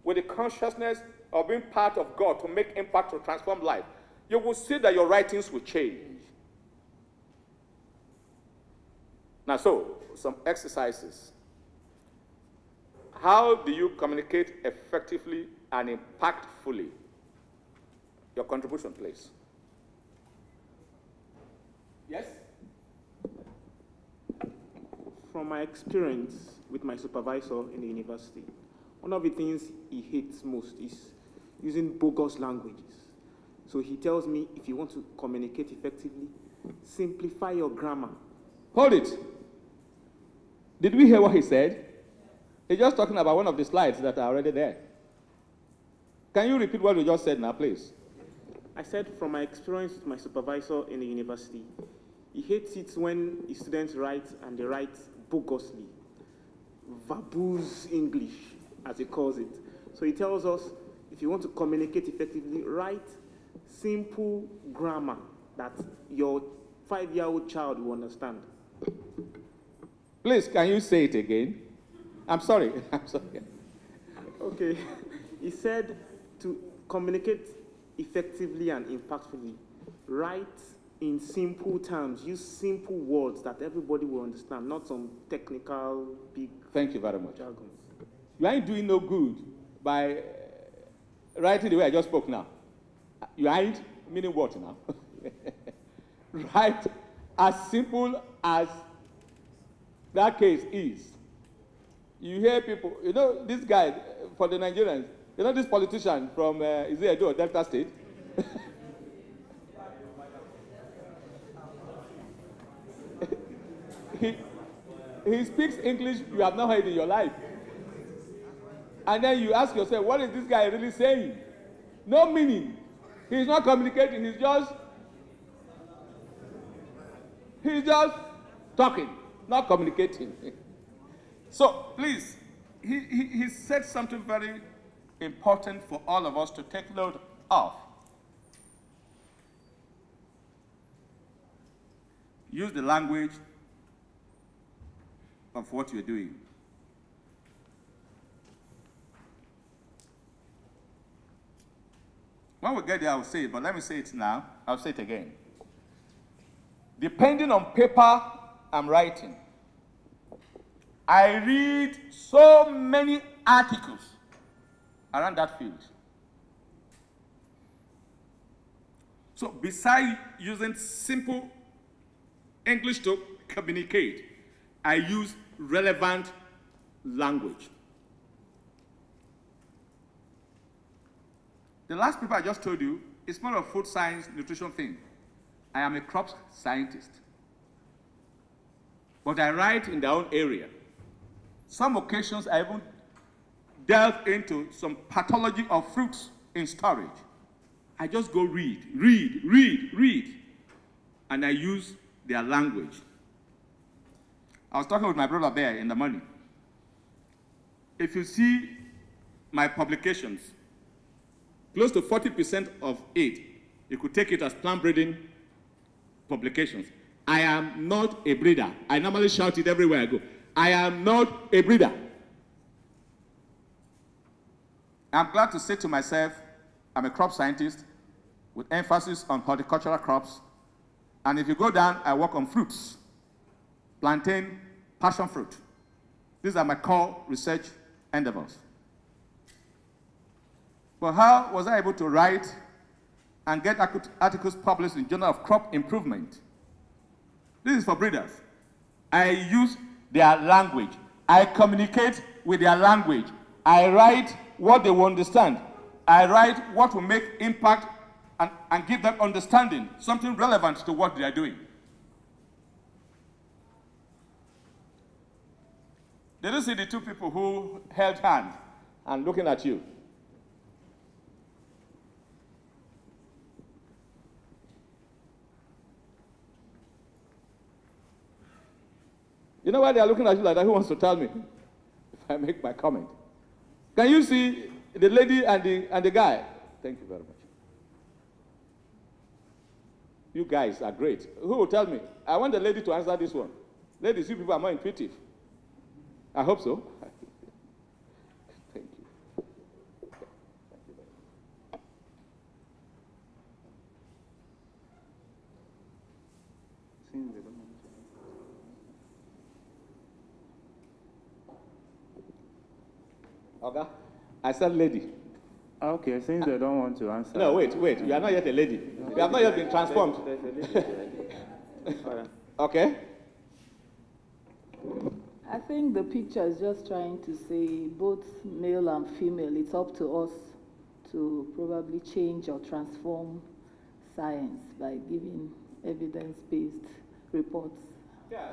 with the consciousness of being part of God to make impact, to transform life, you will see that your writings will change. Now, so, some exercises. How do you communicate effectively and impactfully? Your contribution, please. Yes? From my experience with my supervisor in the university, one of the things he hates most is using bogus languages. So he tells me, if you want to communicate effectively, simplify your grammar. Hold it. Did we hear what he said? He's just talking about one of the slides that are already there. Can you repeat what you just said now, please? I said, from my experience with my supervisor in the university, he hates it when his students write and they write bogusly, verbose English, as he calls it. So he tells us, if you want to communicate effectively, write simple grammar that your 5-year-old child will understand. Please, can you say it again? I'm sorry. I'm sorry. Okay. He said to communicate effectively and impactfully, write in simple terms, use simple words that everybody will understand, not some technical, big Thank you very much. jargon. You ain't doing no good by writing the way I just spoke now. You ain't, meaning what now? Write as simple as that case is. You hear people, you know, this guy, for the Nigerians, you know this politician from, is it Edo or Delta State? he speaks English you have not heard in your life. And then you ask yourself, what is this guy really saying? No meaning. He's not communicating, he's just talking, not communicating. So please, he said something very important for all of us to take note of. use the language of what you're doing. When we get there, I'll say it, but let me say it now. I'll say it again. Depending on paper I'm writing, I read so many articles around that field. So besides using simple English to communicate, I use relevant language. The last paper I just told you is more of food science, nutrition thing. I am a crop scientist. But I write in their own area. Some occasions I even delve into some pathology of fruits in storage. I just go read, and I use their language. I was talking with my brother there in the morning. If you see my publications, close to 40% of it, you could take it as plant breeding publications. I am not a breeder. I normally shout it everywhere I go. I am not a breeder. I'm glad to say to myself, I'm a crop scientist with emphasis on horticultural crops. And if you go down, I work on fruits, plantain, passion fruit. These are my core research endeavors. But how was I able to write and get articles published in Journal of Crop Improvement? This is for breeders. I use their language. I communicate with their language. I write what they will understand. I write what will make impact and give them understanding, something relevant to what they are doing. Did you see the two people who held hands and looking at you? You know why they are looking at you like that? Who wants to tell me if I make my comment? Can you see the lady and the guy? Thank you very much. You guys are great. Who will tell me? I want the lady to answer this one. Ladies, you people are more intuitive. I hope so. Thank you. Okay. I said lady. Okay, since they don't want to answer. No, wait. You are not yet a lady. You have not yet been transformed. Okay. I think the picture is just trying to say both male and female. It's up to us to probably change or transform science by giving evidence-based reports. Yeah,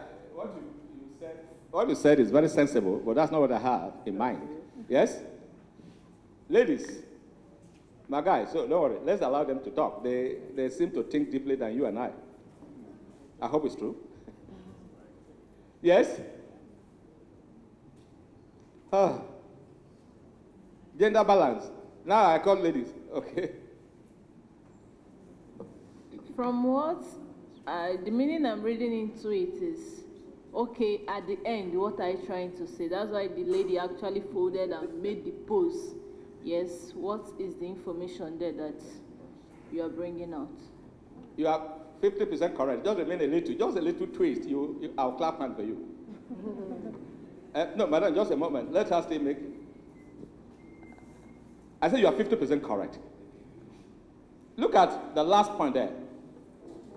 what you said is very sensible, but that's not what I have in mind. Yes? Ladies, my guys, so don't worry. Let's allow them to talk. They seem to think deeply than you and I. I hope it's true. Yes? Gender balance. Now I call ladies. Okay. From what the meaning I'm reading into it is, okay, at the end, what are you trying to say? That's why the lady actually folded and made the post. Yes, what is the information there that you are bringing out? You are 50% correct. Just a little twist. I'll clap hand for you. No, madam, just a moment. Let us still make. I said you are 50% correct. Look at the last point there.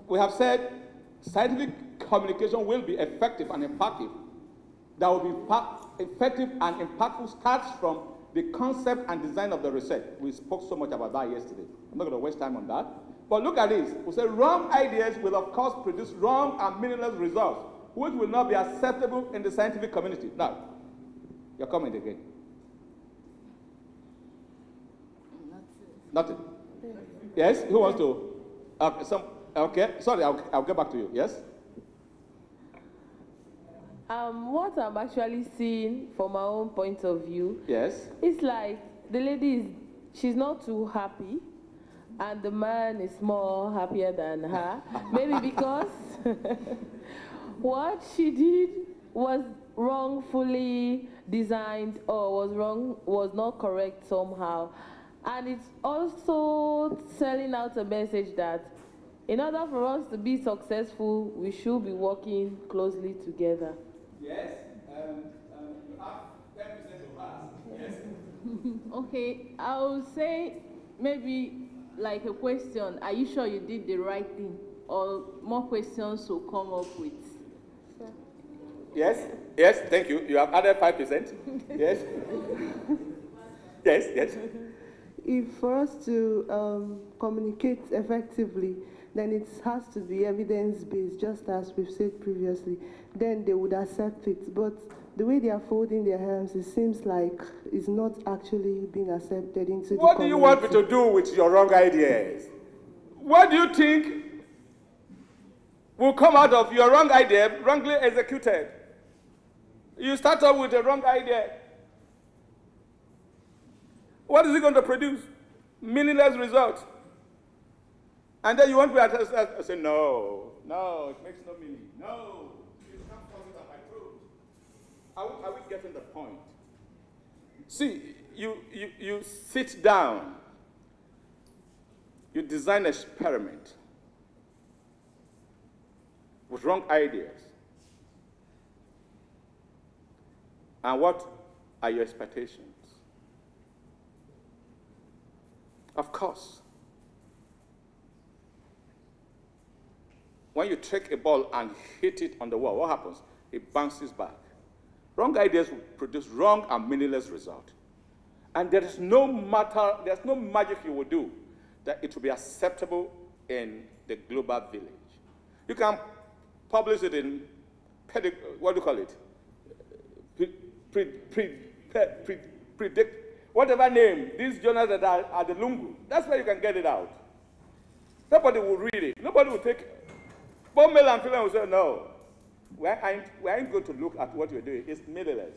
We have said scientific communication will be effective and impactful. That will be effective and impactful starts from the concept and design of the research. We spoke so much about that yesterday. I'm not going to waste time on that. But look at this. We say wrong ideas will, of course, produce wrong and meaningless results, which will not be acceptable in the scientific community. Now, your comment again. Nothing. Yes? Who wants to? Okay. Sorry, I'll get back to you. Yes? What I'm actually seeing from my own point of view, yes, it's like the lady she's not too happy, and the man is more happier than her. Maybe because what she did was wrongfully designed or was not correct somehow. And it's also selling out a message that in order for us to be successful, we should be working closely together. Yes, you have 10% of us. Yes. Okay, I would say maybe like a question, are you sure you did the right thing? Or more questions will come up with? Yes, yes, thank you. You have added 5%. Yes. Yes, yes. If for us to communicate effectively, then it has to be evidence-based, just as we've said previously. Then they would accept it. But the way they are folding their hands, it seems like it's not actually being accepted into the community. What do you want me to do with your wrong ideas? What do you think will come out of your wrong idea, wrongly executed? You start off with a wrong idea. What is it going to produce? Meaningless results. And then you want me to say, no, it makes no meaning. No, you can't force it on my throat. Are we getting the point? See, you sit down, you design an experiment with wrong ideas. And what are your expectations? Of course, when you take a ball and hit it on the wall, what happens? It bounces back. Wrong ideas will produce wrong and meaningless results. And there's no magic you will do that it will be acceptable in the global village. You can publish it in, what do you call it? Predict, whatever name, these journals that are at the Lungu, that's where you can get it out. Nobody will read it. Nobody will take it. Both male and female will say, no, we ain't going to look at what you're doing. It's meaningless.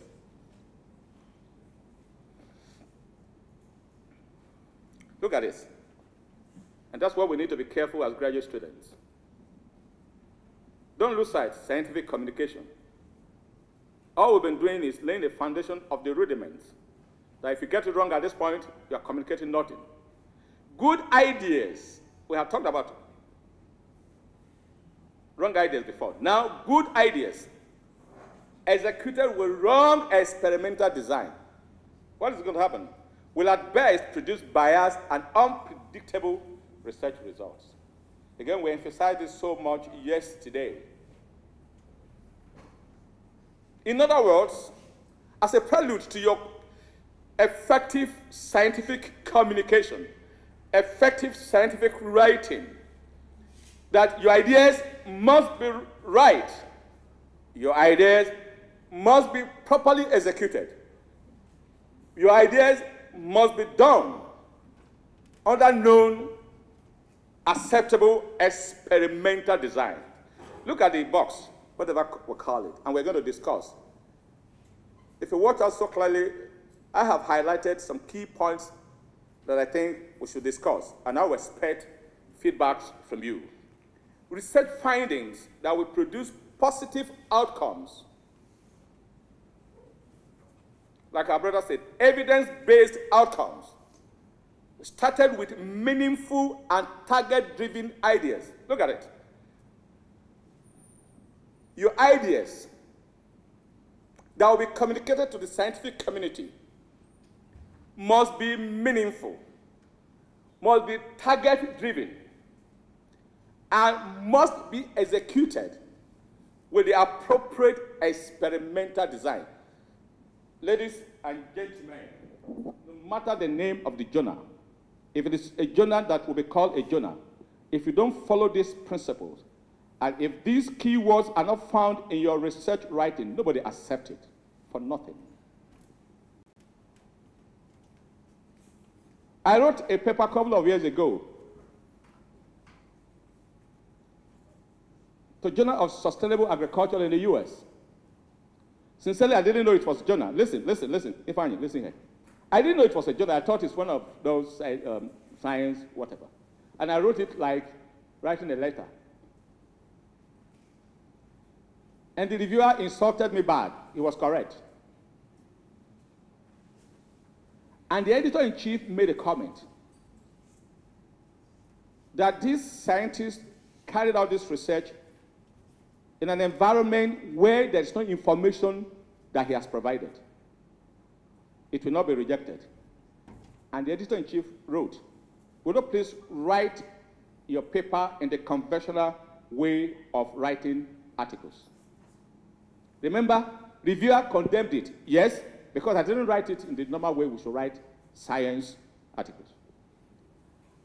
Look at this. And that's why we need to be careful as graduate students. Don't lose sight of scientific communication. All we've been doing is laying the foundation of the rudiments. That if you get it wrong at this point, you are communicating nothing. Good ideas, we have talked about wrong ideas before. Now, good ideas executed with wrong experimental design. What is going to happen? Will at best produce biased and unpredictable research results. Again, we emphasized this so much yesterday. In other words, as a prelude to your effective scientific communication, effective scientific writing, that your ideas must be right. Your ideas must be properly executed. Your ideas must be done under known, acceptable experimental design. Look at the box, whatever we call it, and we're going to discuss. If you watch us so clearly, I have highlighted some key points that I think we should discuss, and I will expect feedbacks from you. Research findings that will produce positive outcomes. Like our brother said, evidence-based outcomes. Started with meaningful and target-driven ideas. Look at it. Your ideas that will be communicated to the scientific community must be meaningful, must be target-driven, and must be executed with the appropriate experimental design. Ladies and gentlemen, no matter the name of the journal, if it is a journal that will be called a journal, if you don't follow these principles, and if these keywords are not found in your research writing, nobody accepts it for nothing. I wrote a paper a couple of years ago to Journal of Sustainable Agriculture in the US. Sincerely, I didn't know it was a journal. Listen. Ifeanyi, listen here. I didn't know it was a journal. I thought it's one of those science, whatever. And I wrote it like writing a letter. And the reviewer insulted me bad. He was correct. And the editor-in-chief made a comment that this scientist carried out this research in an environment where there is no information that he has provided. It will not be rejected. And the editor-in-chief wrote, "Would you please write your paper in the conventional way of writing articles?" Remember, reviewer condemned it. Yes, because I didn't write it in the normal way we should write science articles.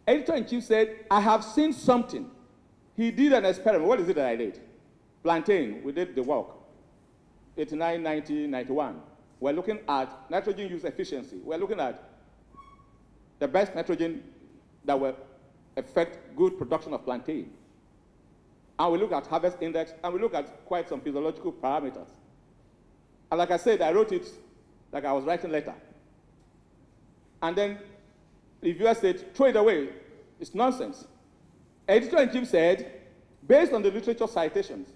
Editor-in-chief said, "I have seen something." He did an experiment. What is it that I did? Plantain, we did the work. 89, 90, 91. We're looking at nitrogen use efficiency. We're looking at the best nitrogen that will affect good production of plantain. And we look at harvest index, and we look at quite some physiological parameters. And like I said, I wrote it like I was writing a letter. And then the reviewer said, "Throw it away. It's nonsense." Editor-in-chief said, "Based on the literature citations,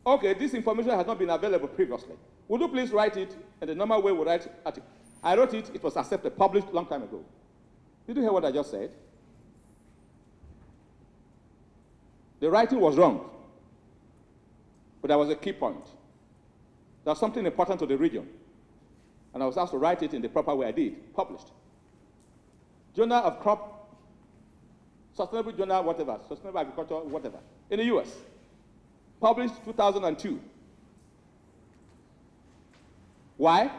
okay, this information has not been available previously. Would you please write it in the normal way we write article?" I wrote it, it was accepted, published a long time ago. Did you hear what I just said? The writing was wrong, but there was a key point. There was something important to the region, and I was asked to write it in the proper way. I did, published. Journal of Crop, Sustainable Journal, whatever, Sustainable Agriculture, whatever, in the US. Published 2002. Why?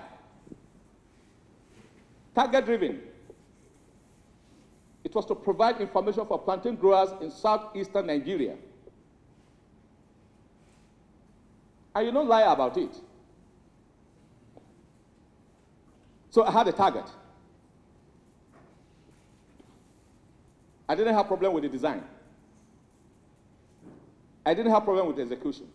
Target-driven. It was to provide information for plantain growers in southeastern Nigeria. And you don't lie about it. So I had a target. I didn't have a problem with the design. I didn't have a problem with the execution.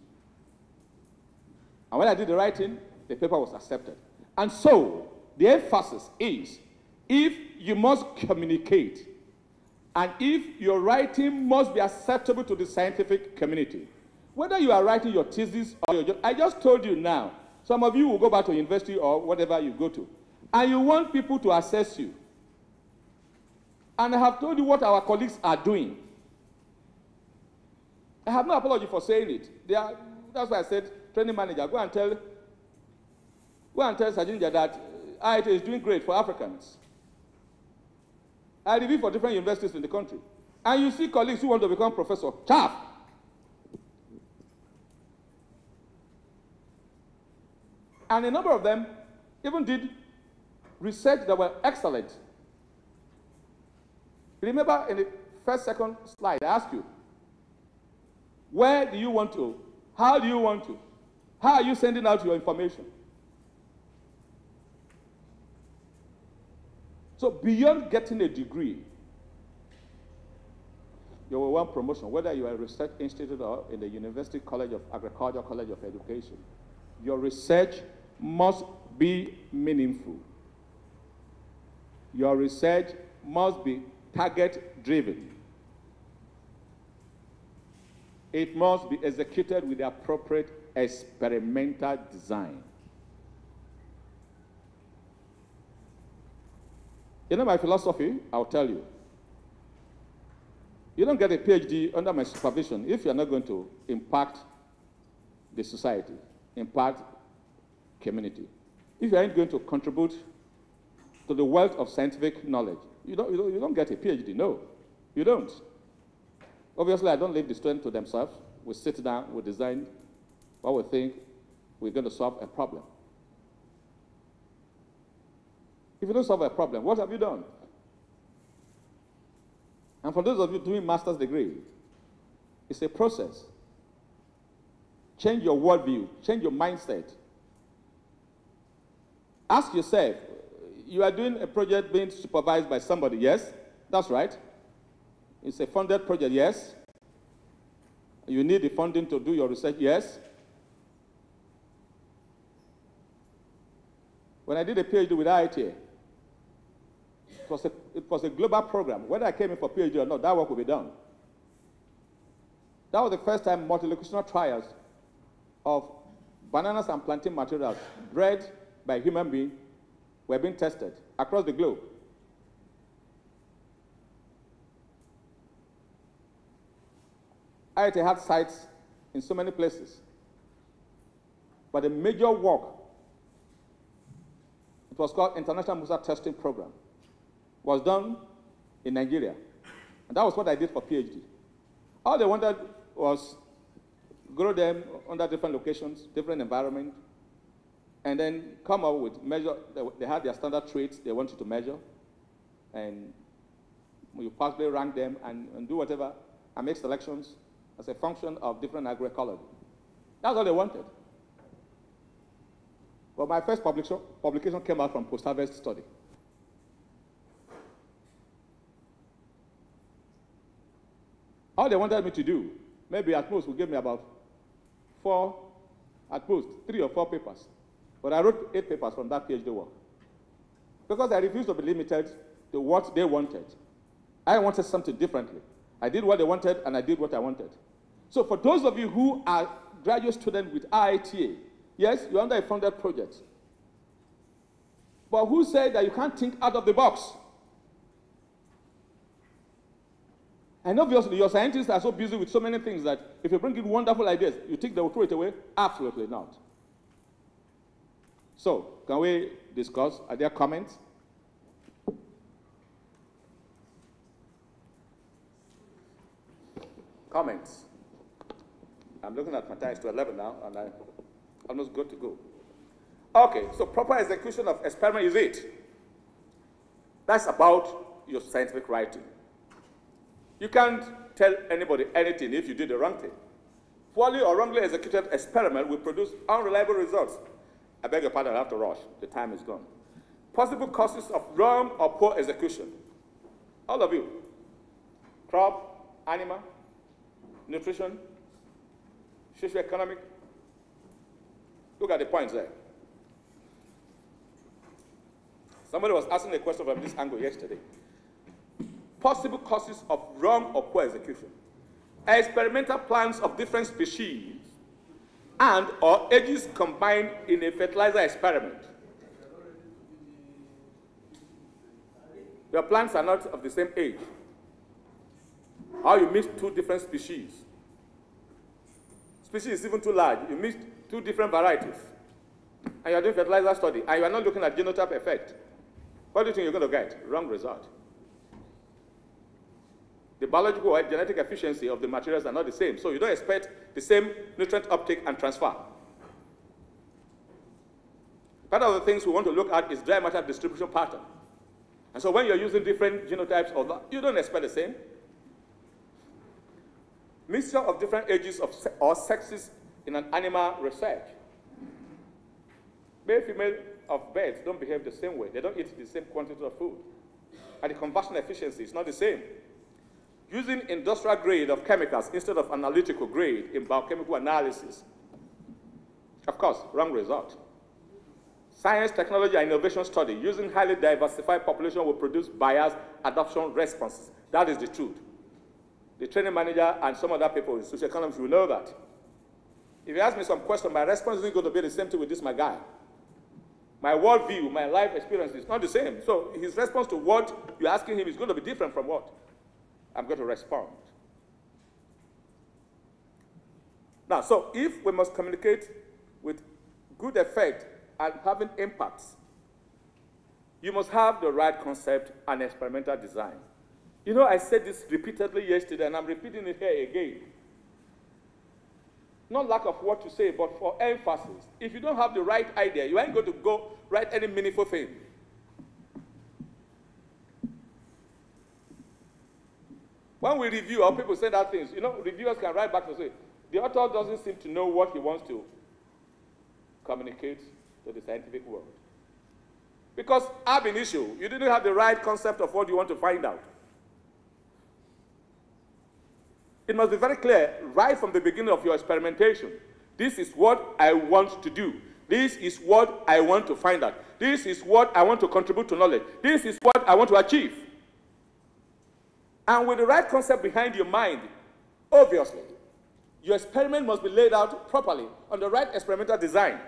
And when I did the writing, the paper was accepted. And so, the emphasis is, if you must communicate, and if your writing must be acceptable to the scientific community, whether you are writing your thesis or your, I just told you now, some of you will go back to university or whatever you go to, and you want people to assess you. And I have told you what our colleagues are doing. I have no apology for saying it. That's why I said, training manager, go and tell Sajinja that IITA is doing great for Africans. I review for different universities in the country. And you see colleagues who want to become professor, chaff. And a number of them even did research that were excellent. Remember in the second slide, I asked you, where do you want to? How do you want to? How are you sending out your information? So beyond getting a degree, you will want promotion, whether you are a research institute or in the University College of Agriculture, College of Education. Your research must be meaningful. Your research must be target-driven. It must be executed with the appropriate experimental design. You know my philosophy? I'll tell you. You don't get a PhD under my supervision if you're not going to impact the society, impact community. If you aren't going to contribute to the wealth of scientific knowledge, you don't get a PhD. No, you don't. Obviously, I don't leave the students to themselves. We sit down, we design what we think we're going to solve a problem. If you don't solve a problem, what have you done? And for those of you doing master's degree, it's a process. Change your worldview, change your mindset. Ask yourself, you are doing a project being supervised by somebody, yes? That's right. It's a funded project, yes. You need the funding to do your research, yes. When I did a PhD with IITA, It was a global program. Whether I came in for PhD or not, that work will be done. That was the first time multilocutional trials of bananas and plantain materials bred by human beings were being tested across the globe. IITA had sites in so many places. But the major work, it was called International Musa Testing Program, was done in Nigeria. And that was what I did for PhD. All they wanted was grow them under different locations, different environment, and then come up with measure. They had their standard traits they wanted to measure, and you possibly rank them and do whatever, and make selections as a function of different agroecology. That's all they wanted. But my first publication came out from post-harvest study. All they wanted me to do, maybe at most, would give me about 3 or 4 papers. But I wrote 8 papers from that PhD work. Because I refused to be limited to what they wanted. I wanted something differently. I did what they wanted, and I did what I wanted. So for those of you who are graduate students with IITA, yes, you're under a funded project. But who said that you can't think out of the box? And obviously, your scientists are so busy with so many things that if you bring in wonderful ideas, you think they will throw it away? Absolutely not. So, can we discuss? Are there comments? Comments? I'm looking at my time, it's to 11 now, and I'm almost good to go. Okay, so proper execution of experiment is it. That's about your scientific writing. You can't tell anybody anything if you did the wrong thing. Poorly or wrongly executed experiment will produce unreliable results. I beg your pardon, I have to rush. The time is gone. Possible causes of wrong or poor execution. All of you. Crop, animal, nutrition, socio-economic. Look at the points there. Somebody was asking a question from this angle yesterday. Possible causes of wrong or poor execution. Experimental plants of different species and or ages combined in a fertilizer experiment. Your plants are not of the same age. Or you mix 2 different species. Species is even too large. You mix 2 different varieties. And you're doing fertilizer study, and you are not looking at genotype effect. What do you think you're going to get? Wrong result. The biological or genetic efficiency of the materials are not the same, so you don't expect the same nutrient uptake and transfer. Part of the things we want to look at is dry matter distribution pattern. And so when you're using different genotypes, you don't expect the same. Mixture of different ages or sexes in an animal research. Male, female of birds don't behave the same way. They don't eat the same quantity of food. And the conversion efficiency is not the same. Using industrial grade of chemicals instead of analytical grade in biochemical analysis. Of course, wrong result. Science, technology, and innovation study using highly diversified population will produce biased adoption responses. That is the truth. The training manager and some other people in social economics will know that. If you ask me some question, my response isn't going to be the same thing with this, my guy. My worldview, my life experience is not the same. So his response to what you're asking him is going to be different from what I'm going to respond. Now, so if we must communicate with good effect and having impacts, you must have the right concept and experimental design. You know, I said this repeatedly yesterday, and I'm repeating it here again. Not lack of what to say, but for emphasis. If you don't have the right idea, you ain't going to go write any meaningful thing. When we review, or people say that things, you know, reviewers can write back and say, the author doesn't seem to know what he wants to communicate to the scientific world. Because ab initio, you didn't have the right concept of what you want to find out. It must be very clear right from the beginning of your experimentation. This is what I want to do. This is what I want to find out. This is what I want to contribute to knowledge. This is what I want to achieve. And with the right concept behind your mind, obviously, your experiment must be laid out properly on the right experimental design.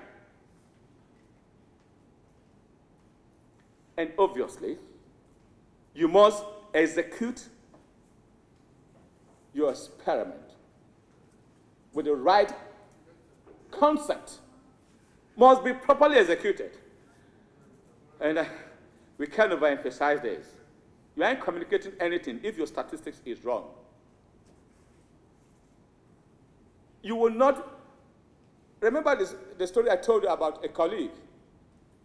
And obviously, you must execute your experiment with the right concept. Must be properly executed. And we can't overemphasize this. You aren't communicating anything if your statistics is wrong. You will not, remember the story I told you about a colleague,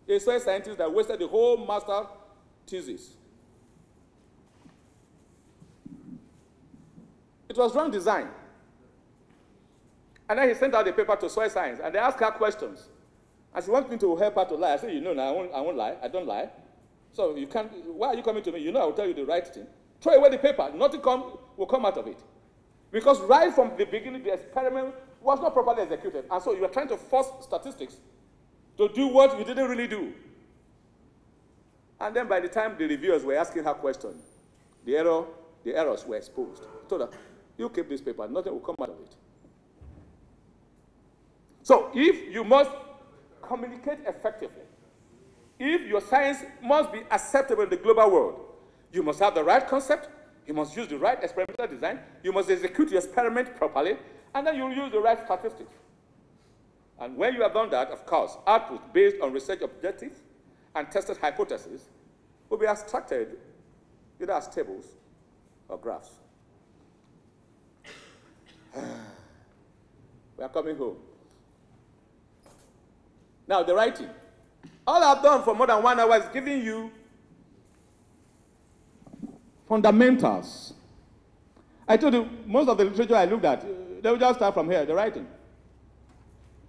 a soil scientist that wasted the whole master thesis. It was wrong design. And then he sent out the paper to soil science, and they asked her questions. And she wants me to help her to lie. I said, you know, now I won't lie. I don't lie. So you can't, why are you coming to me? You know I will tell you the right thing. Throw away the paper. Nothing will come out of it. Because right from the beginning, the experiment was not properly executed. And so you are trying to force statistics to do what you didn't really do. And then by the time the reviewers were asking her question, the errors were exposed. I told her, you keep this paper, nothing will come out of it. So if you must communicate effectively, if your science must be acceptable in the global world, you must have the right concept, you must use the right experimental design, you must execute your experiment properly, and then you'll use the right statistics. And when you have done that, of course, output based on research objectives and tested hypotheses will be abstracted either as tables or graphs. We are coming home. Now, the writing. All I've done for more than 1 hour is giving you fundamentals. I told you, most of the literature I looked at, they will just start from here, the writing.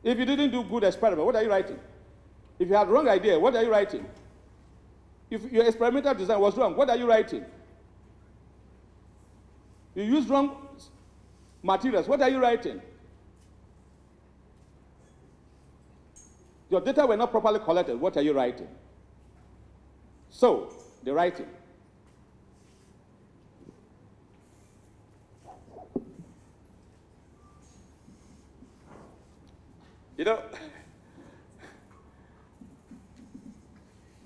If you didn't do good experiment, what are you writing? If you had wrong idea, what are you writing? If your experimental design was wrong, what are you writing? You used wrong materials, what are you writing? Your data were not properly collected, what are you writing? So, the writing. You know,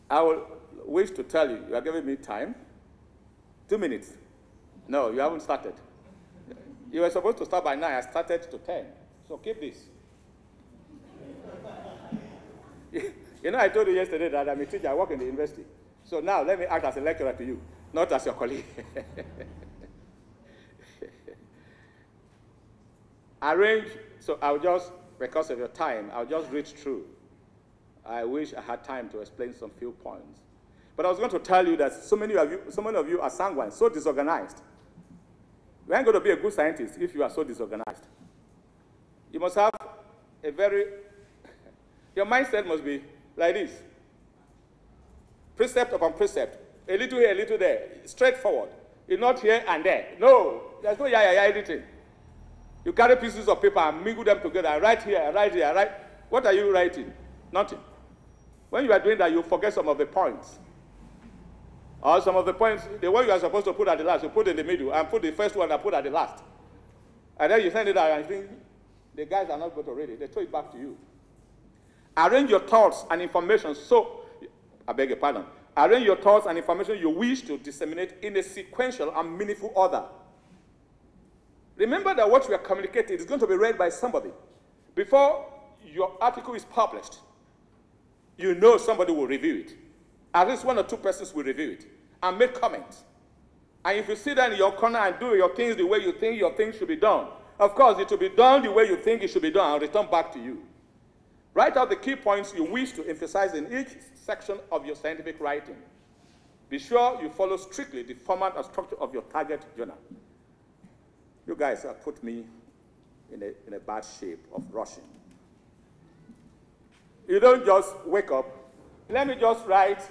I will wish to tell you, you are giving me time. 2 minutes. No, you haven't started. You were supposed to start by 9, I started to 10. So keep this. You know, I told you yesterday that I'm a teacher, I work in the university. So now let me act as a lecturer to you, not as your colleague. Arrange, so I'll just, because of your time, I'll just read through. I wish I had time to explain some few points. But I was going to tell you that so many of you are sanguine, so disorganized. You ain't going to be a good scientist if you are so disorganized. You must have a very, your mindset must be like this. Precept upon precept, a little here, a little there, straightforward. You're not here and there. No, there's no editing. You carry pieces of paper and mingle them together, and write here, and write here, and write. What are you writing? Nothing. When you are doing that, you forget some of the points. Or some of the points, the one you are supposed to put at the last, you put in the middle, and put the first one and put at the last. And then you send it out, and you think, the guys are not going to read it. They throw it back to you. Arrange your thoughts and information so, I beg your pardon, arrange your thoughts and information you wish to disseminate in a sequential and meaningful order. Remember that what we are communicating is going to be read by somebody. Before your article is published, you know somebody will review it. At least 1 or 2 persons will review it and make comments. And if you sit down in your corner and do your things the way you think your things should be done, of course, it will be done the way you think it should be done and return back to you. Write out the key points you wish to emphasize in each section of your scientific writing. Be sure you follow strictly the format and structure of your target journal. You guys have put me in a bad shape of rushing. You don't just wake up, let me just write,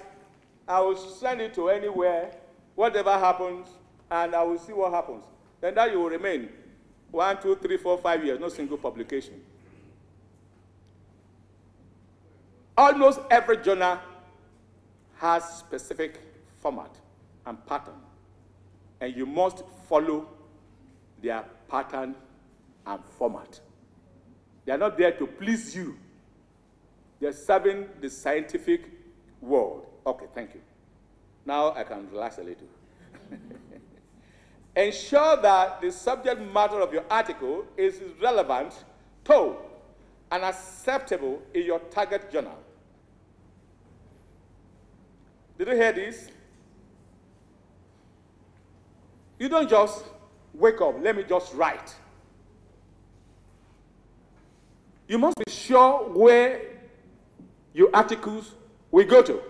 I will send it to anywhere, whatever happens, and I will see what happens. Then that you will remain 1, 2, 3, 4, 5 years, no single publication. Almost every journal has specific format and pattern, and you must follow their pattern and format. They are not there to please you. They're serving the scientific world. Okay, thank you. Now I can relax a little. Ensure that the subject matter of your article is relevant to and acceptable in your target journal. Did you hear this? You don't just wake up, let me just write. You must be sure where your articles will go to.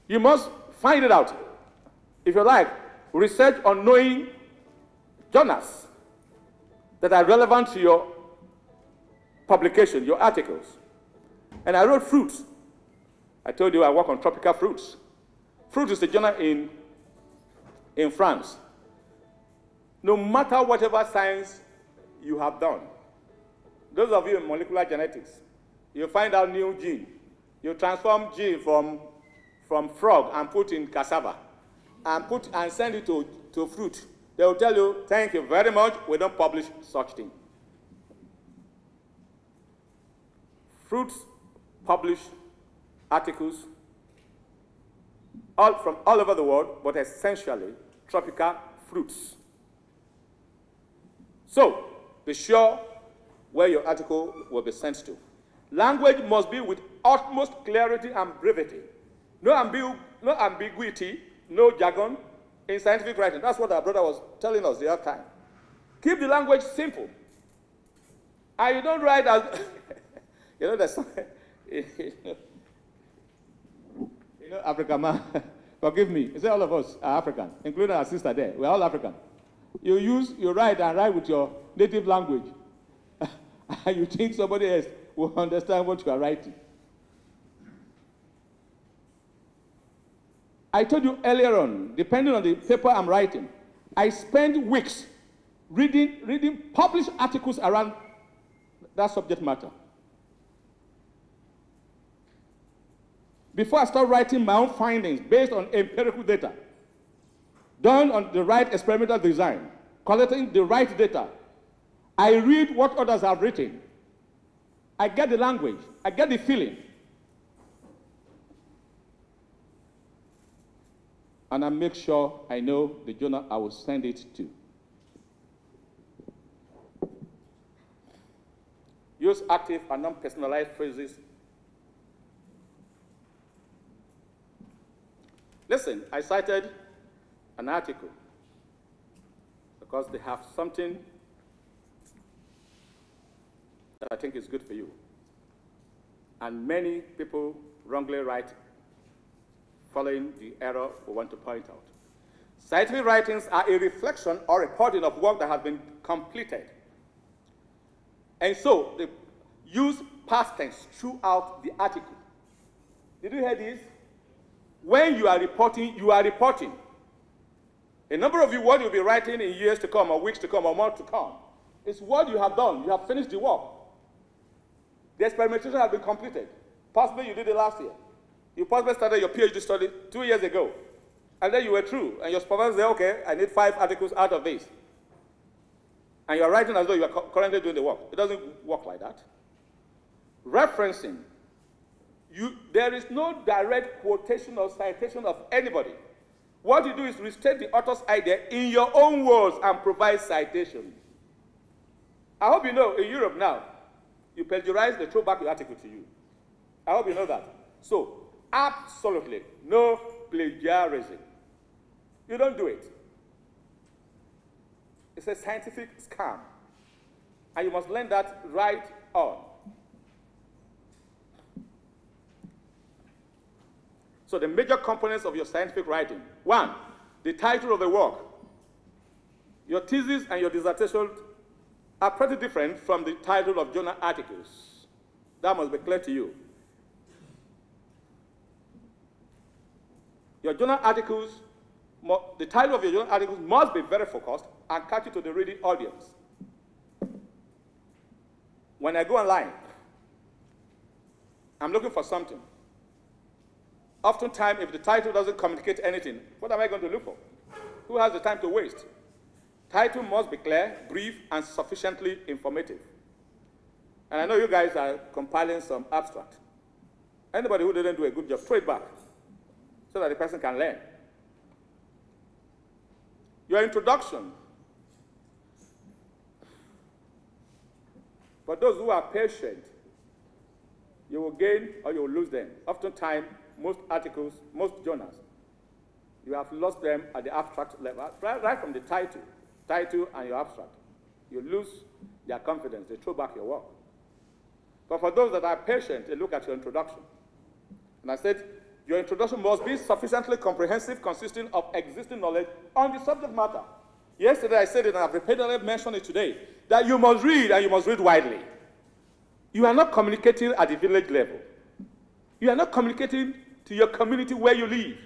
You must find it out. If you like, research on knowing journals that are relevant to your publication, your articles. And I wrote fruits. I told you I work on tropical fruits. Fruit is a journal in France. No matter whatever science you have done, those of you in molecular genetics, you find out new gene. You transform gene from frog and put in cassava and send it to fruit. They will tell you, thank you very much, we don't publish such thing. Fruits publish articles from all over the world, but essentially tropical fruits. So, be sure where your article will be sent to. Language must be with utmost clarity and brevity. No ambiguity, no jargon in scientific writing. That's what our brother was telling us the other time. Keep the language simple. And you don't write as, you know, there's African man, forgive me, you say all of us are African, including our sister there. We're all African. You write with your native language. And you think somebody else will understand what you are writing. I told you earlier on, depending on the paper I'm writing, I spend weeks reading published articles around that subject matter. Before I start writing my own findings based on empirical data, done on the right experimental design, collecting the right data, I read what others have written. I get the language. I get the feeling. And I make sure I know the journal I will send it to. Use active and non-personalized phrases. Listen, I cited an article because they have something that I think is good for you. And many people wrongly write following the error we want to point out. Scientific writings are a reflection or reporting of work that has been completed. And so they use past tense throughout the article. Did you hear this? When you are reporting, you are reporting. A number of you, what you'll be writing in years to come, or weeks to come, or months to come, is what you have done. You have finished the work. The experimentation has been completed. Possibly you did it last year. You possibly started your PhD study 2 years ago. And then you were through, and your supervisor said, okay, I need 5 articles out of this. And you're writing as though you are currently doing the work. It doesn't work like that. Referencing. There is no direct quotation or citation of anybody. What you do is restate the author's idea in your own words and provide citations. I hope you know, in Europe now, you plagiarize, they throw back the article to you. I hope you know that. So, absolutely no plagiarism. You don't do it. It's a scientific scam. And you must learn that right on. So the major components of your scientific writing. 1, the title of the work. Your thesis and your dissertation are pretty different from the title of journal articles. That must be clear to you. Your journal articles, the title of your journal articles must be very focused and catchy to the reading audience. When I go online, I'm looking for something. Oftentimes, if the title doesn't communicate anything, what am I going to look for? Who has the time to waste? Title must be clear, brief, and sufficiently informative. And I know you guys are compiling some abstract. Anybody who didn't do a good job, throw it back so that the person can learn. Your introduction. For those who are patient, you will gain or you will lose them. Oftentimes, most articles, most journals, you have lost them at the abstract level, right from the title and your abstract. You lose their confidence, they throw back your work. But for those that are patient, they look at your introduction. And I said, your introduction must be sufficiently comprehensive, consisting of existing knowledge on the subject matter. Yesterday I said it, and I've repeatedly mentioned it today, that you must read, and you must read widely. You are not communicating at the village level. You are not communicating to your community where you live.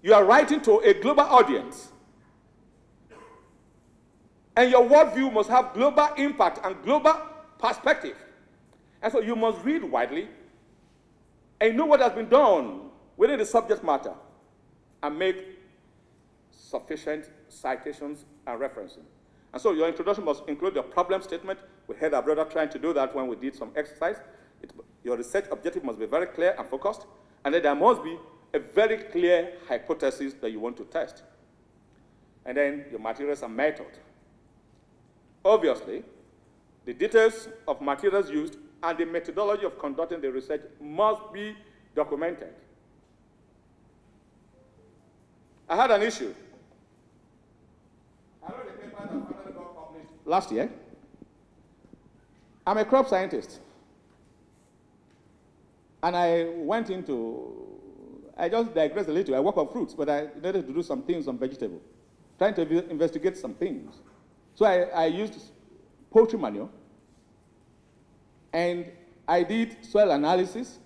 You are writing to a global audience. And your worldview must have global impact and global perspective. And so you must read widely and know what has been done within the subject matter and make sufficient citations and referencing. And so your introduction must include your problem statement. We had our brother trying to do that when we did some exercise. Your research objective must be very clear and focused, and then there must be a very clear hypothesis that you want to test. And then your materials and method. Obviously, the details of materials used and the methodology of conducting the research must be documented. I had an issue. I wrote a paper that finally got published last year. I'm a crop scientist. And I went into, I just digressed a little. I work on fruits, but I needed to do some things on vegetables, trying to investigate some things. So I used poultry manure, and I did soil analysis.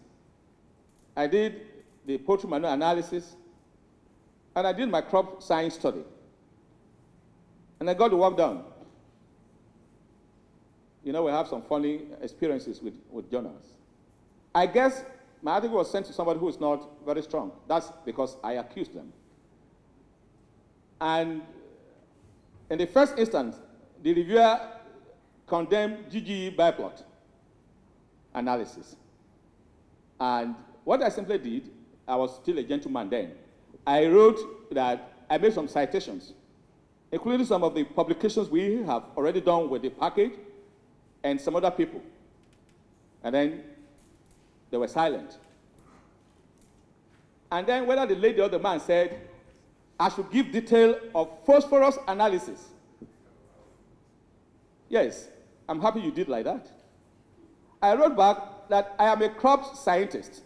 I did the poultry manure analysis, and I did my crop science study. And I got the work done. You know, we have some funny experiences with journals. I guess my article was sent to somebody who is not very strong. That's because I accused them. And in the first instance, the reviewer condemned GGE biplot analysis. And what I simply did, I was still a gentleman then, I wrote that I made some citations, including some of the publications we have already done with the package and some other people. And then they were silent. And then whether the lady or the man said, I should give detail of phosphorus analysis. Yes, I'm happy you did like that. I wrote back that I am a crop scientist.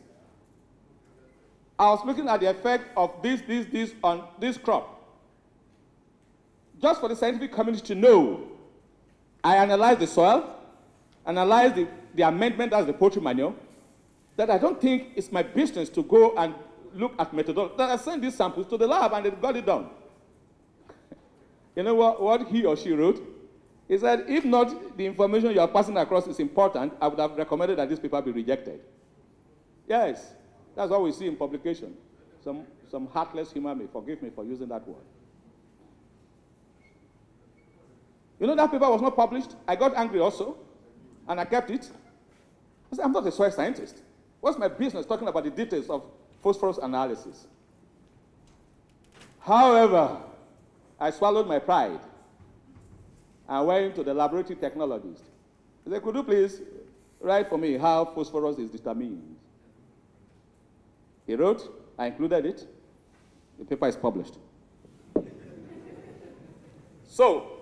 I was looking at the effect of this on this crop. Just for the scientific community to know, I analyzed the soil, analyzed the amendment as the poultry manure, that I don't think it's my business to go and look at methodology. That I sent these samples to the lab and they got it done. You know what he or she wrote? He said, if not the information you are passing across is important, I would have recommended that this paper be rejected. Yes, that's what we see in publication. Some heartless human being, forgive me for using that word. You know that paper was not published? I got angry also, and I kept it. I said, I'm not a soil scientist. What's my business talking about the details of phosphorus analysis? However, I swallowed my pride and went to the laboratory technologist. I said, could you please write for me how phosphorus is determined? He wrote, I included it. The paper is published. So,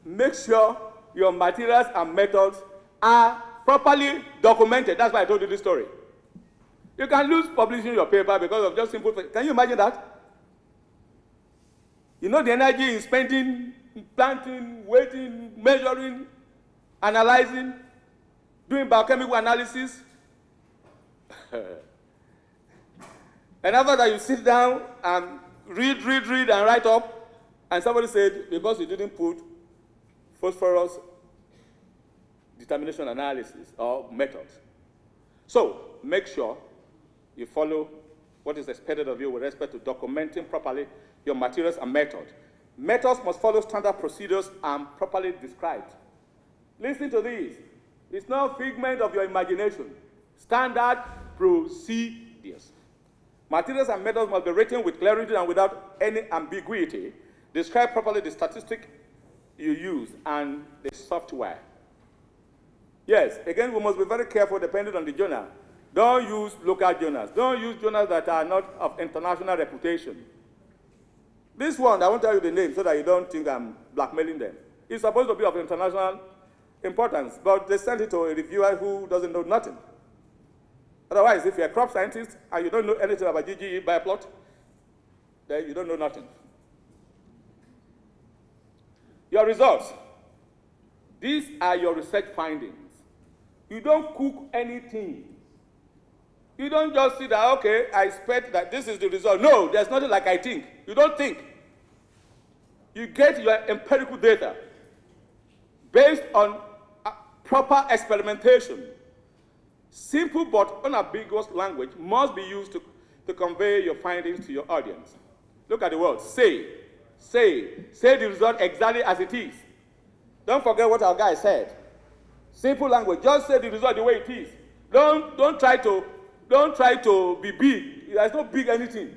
make sure your materials and methods are properly documented. That's why I told you this story. You can lose publishing your paper because of just simple. Can you imagine that? You know the energy in spending, planting, waiting, measuring, analyzing, doing biochemical analysis. And after that, you sit down and read, and write up. And somebody said, because you didn't put phosphorus determination analysis or methods. So make sure You follow what is expected of you with respect to documenting properly your materials and method. Methods must follow standard procedures and properly described. Listen to this. It's not figment of your imagination. Standard procedures. Materials and methods must be written with clarity and without any ambiguity. Describe properly the statistic you use and the software. Yes, again, we must be very careful depending on the journal. Don't use local journals. Don't use journals that are not of international reputation. This one, I won't tell you the name so that you don't think I'm blackmailing them. It's supposed to be of international importance, but they sent it to a reviewer who doesn't know nothing. Otherwise, if you're a crop scientist and you don't know anything about GGE bioplot, then you don't know nothing. Your results. These are your research findings. You don't cook anything. You don't just say that, okay, I expect that this is the result. No, there's nothing like I think. You don't think. You get your empirical data based on proper experimentation. Simple but unambiguous language must be used to convey your findings to your audience. Look at the word, say. Say the result exactly as it is. Don't forget what our guy said. Simple language, just say the result the way it is. Don't try to be big. There's no big anything.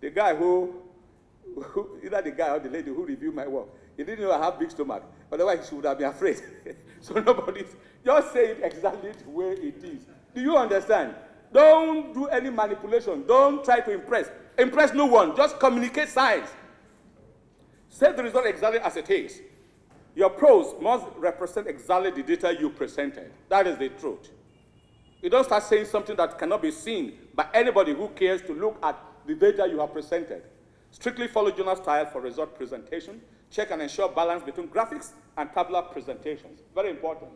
The guy either the guy or the lady who reviewed my work, he didn't know I have big stomach. Otherwise, he would have been afraid. So just say it exactly the way it is. Do you understand? Don't do any manipulation. Don't try to impress. Impress no one. Just communicate science. Say the result exactly as it is. Your prose must represent exactly the data you presented. That is the truth. You don't start saying something that cannot be seen by anybody who cares to look at the data you have presented. Strictly follow journal style for result presentation. Check and ensure balance between graphics and tabular presentations. Very important.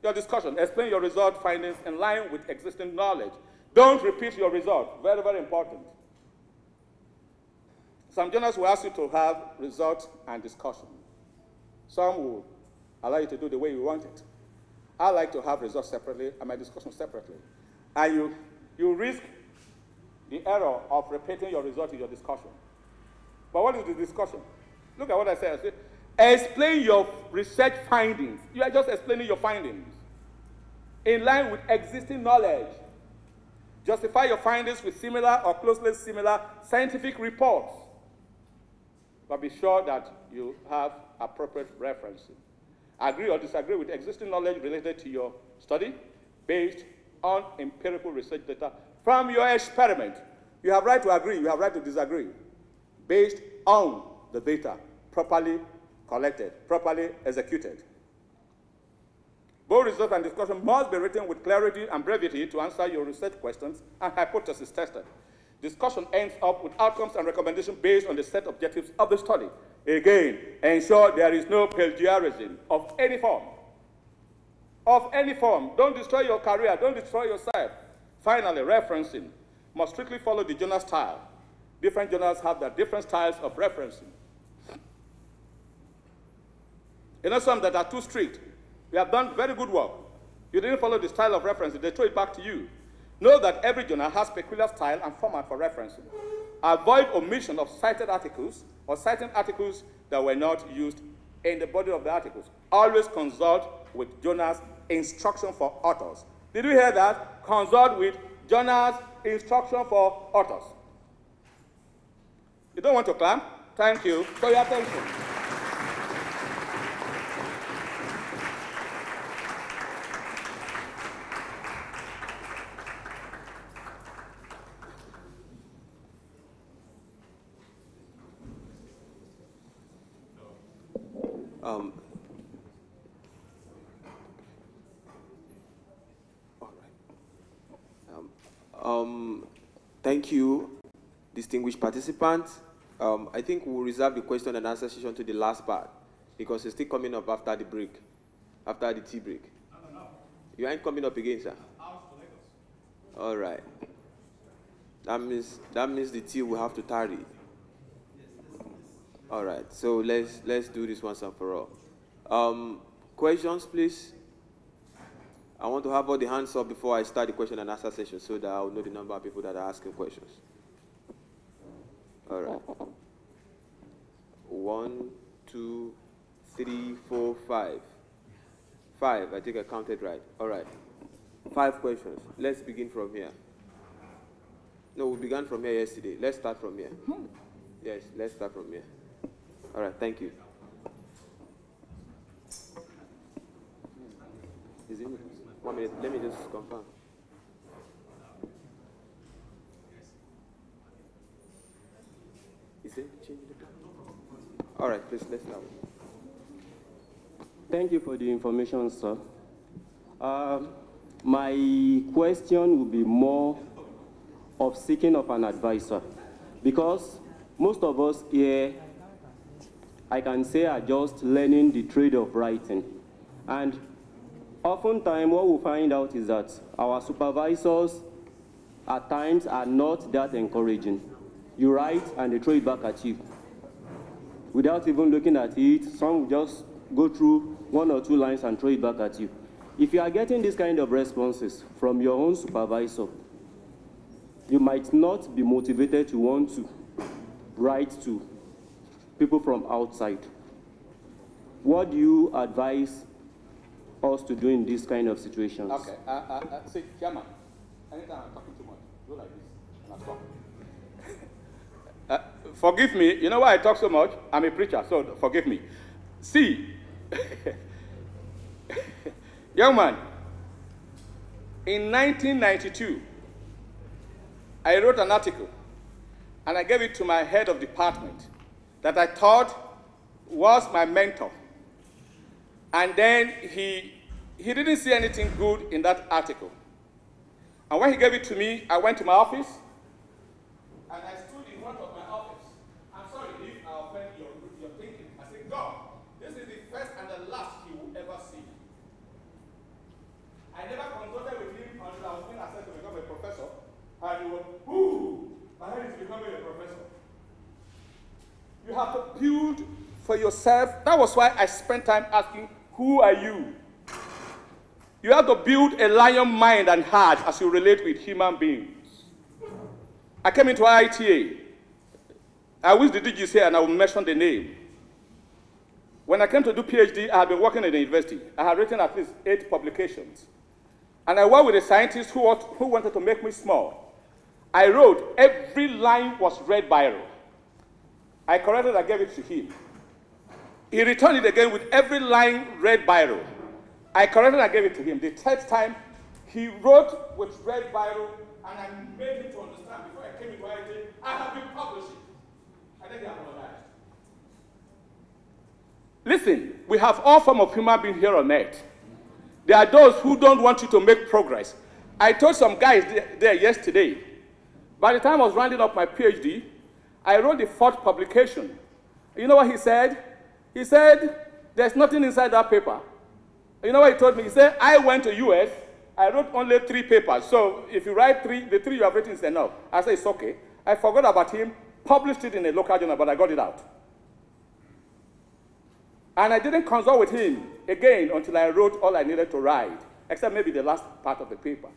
Your discussion. Explain your result findings in line with existing knowledge. Don't repeat your result. Very, very important. Some journals will ask you to have result and discussion. Some will allow you to do the way you want it. I like to have results separately and my discussion separately. And you risk the error of repeating your result in your discussion. But what is the discussion? Look at what I said. I said, explain your research findings. You are just explaining your findings in line with existing knowledge. Justify your findings with similar or closely similar scientific reports. But be sure that you have appropriate referencing. Agree or disagree with existing knowledge related to your study based on empirical research data from your experiment. You have right to agree, you have right to disagree based on the data properly collected, properly executed. Both results and discussion must be written with clarity and brevity to answer your research questions and hypothesis tested. Discussion ends up with outcomes and recommendations based on the set objectives of the study. Again, ensure there is no plagiarism of any form. Of any form. Don't destroy your career. Don't destroy yourself. Finally, referencing must strictly follow the journal style. Different journals have their different styles of referencing. You know some that are too strict. You have done very good work. You didn't follow the style of referencing. They throw it back to you. Know that every journal has peculiar style and format for referencing. Avoid omission of cited articles or citing articles that were not used in the body of the articles. Always consult with journals' instruction for authors. Did you hear that? Consult with journals' instruction for authors. You don't want to clap? Thank you for your attention. Thank you, distinguished participants. I think we'll reserve the question and answer session to the last part because it's still coming up after the break, after the tea break. No. You ain't coming up again, sir? All right. That means the tea will have to tarry. All right. So let's do this once and for all. Questions, please. I want to have all the hands up before I start the question and answer session so that I'll know the number of people that are asking questions. All right. 1, 2, 3, 4, 5. 5, I think I counted right. All right. 5 questions. Let's begin from here. No, we began from here yesterday. Let's start from here. Yes, let's start from here. All right, thank you. Is it? 1 minute, let me just confirm. Is it? All right, please, let's start. Thank you for the information, sir. My question will be more of seeking of an advisor, because most of us here, I can say, are just learning the trade of writing. And oftentimes what we find out is that our supervisors at times are not that encouraging. You write and they throw it back at you without even looking at it. Some will just go through 1 or 2 lines and throw it back at you. If you are getting this kind of responses from your own supervisor, you might not be motivated to want to write to people from outside. What do you advise us to do in these kind of situations? Okay. See, Chairman, anytime I'm talking too much, go like this and I talk. Forgive me. You know why I talk so much? I'm a preacher, so forgive me. See, young man, in 1992, I wrote an article, and I gave it to my head of department that I thought was my mentor. And then he didn't see anything good in that article. And when he gave it to me, I went to my office, and I stood in front of my office. I'm sorry if I offend your thinking. I said, God, this is the first and the last he will ever see. I never consulted with him until I was being asked to become a professor. And he went, ooh, my head is becoming a professor. You have to build for yourself. That was why I spent time asking, who are you? You have to build a lion mind and heart as you relate with human beings. I came into IITA. I wish the DG is here and I will mention the name. When I came to do PhD, I had been working at the university. I had written at least 8 publications. And I worked with a scientist who wanted to make me small. I wrote, every line was red biro. I corrected, I gave it to him. He returned it again with every line red biro. I corrected, I gave it to him. The 3rd time, he wrote with red biro, and I made him to understand before I came into IITA, I have been publishing. And then he apologized. Listen, we have all forms of human beings here on earth. There are those who don't want you to make progress. I told some guys there yesterday, by the time I was rounding up my PhD, I wrote the 4th publication. You know what he said? He said, there's nothing inside that paper. You know what he told me? He said, I went to US, I wrote only 3 papers. So if you write 3, the 3 you have written is enough. I said, it's okay. I forgot about him, published it in a local journal, but I got it out. And I didn't consult with him again until I wrote all I needed to write, except maybe the last part of the paper.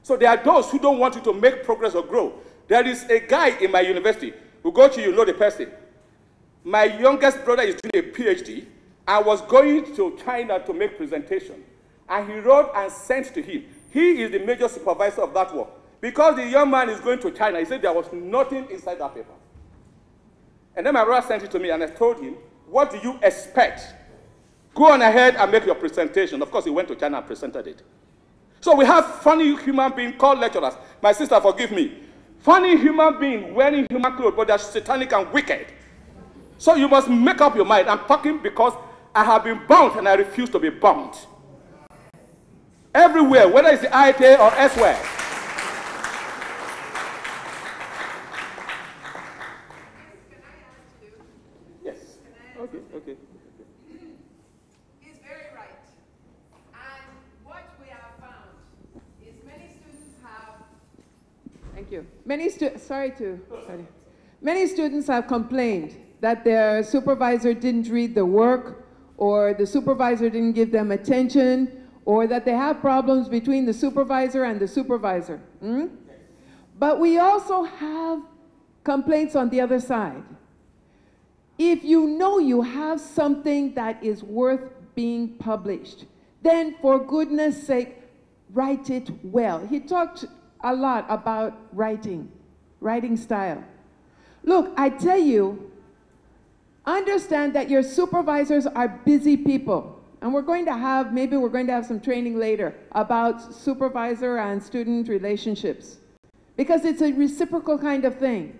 So there are those who don't want you to make progress or grow. There is a guy in my university who go to you know the person. My youngest brother is doing a PhD. I was going to China to make presentation. And he wrote and sent to him. He is the major supervisor of that work. Because the young man is going to China, he said there was nothing inside that paper. And then my brother sent it to me, and I told him, what do you expect? Go on ahead and make your presentation. Of course, he went to China and presented it. So we have funny human beings called lecturers. My sister, forgive me. Funny human beings wearing human clothes, but they're satanic and wicked. So you must make up your mind. I'm talking because I have been bound and I refuse to be bound. Everywhere, whether it's the IITA or elsewhere. Yes. Okay. He's very right. And what we have found is many students have... Thank you. Many students have complained that their supervisor didn't read the work, or the supervisor didn't give them attention, or that they have problems between the supervisor and the supervisor. But we also have complaints on the other side. If you know you have something that is worth being published, then for goodness sake, write it well. He talked a lot about writing style. Look, I tell you, understand that your supervisors are busy people. And maybe we're going to have some training later about supervisor and student relationships, because it's a reciprocal kind of thing.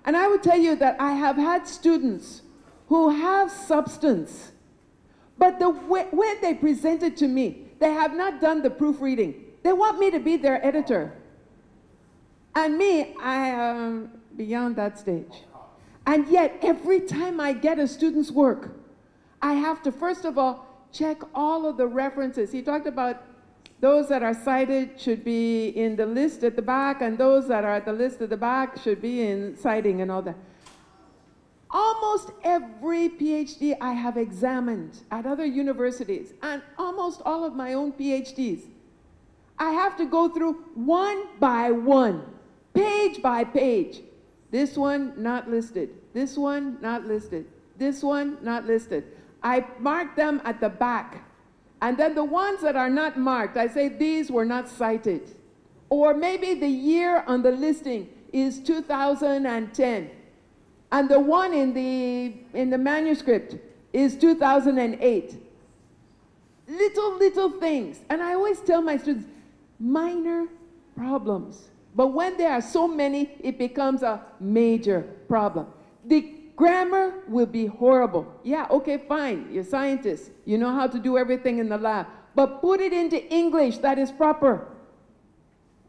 And I would tell you that I have had students who have substance, but when they present it to me, they have not done the proofreading. They want me to be their editor. And me, I am beyond that stage. And yet, every time I get a student's work, I have to, first of all, check all of the references. He talked about those that are cited should be in the list at the back, and those that are at the list at the back should be in citing and all that. Almost every PhD I have examined at other universities, and almost all of my own PhDs, I have to go through one by one, page by page. This one not listed, this one not listed, this one not listed. I mark them at the back. And then the ones that are not marked, I say these were not cited. Or maybe the year on the listing is 2010. And the one in the manuscript is 2008. Little things. And I always tell my students, minor problems. But when there are so many, it becomes a major problem. The grammar will be horrible. Yeah, okay, fine. You're scientists. You know how to do everything in the lab. But put it into English that is proper.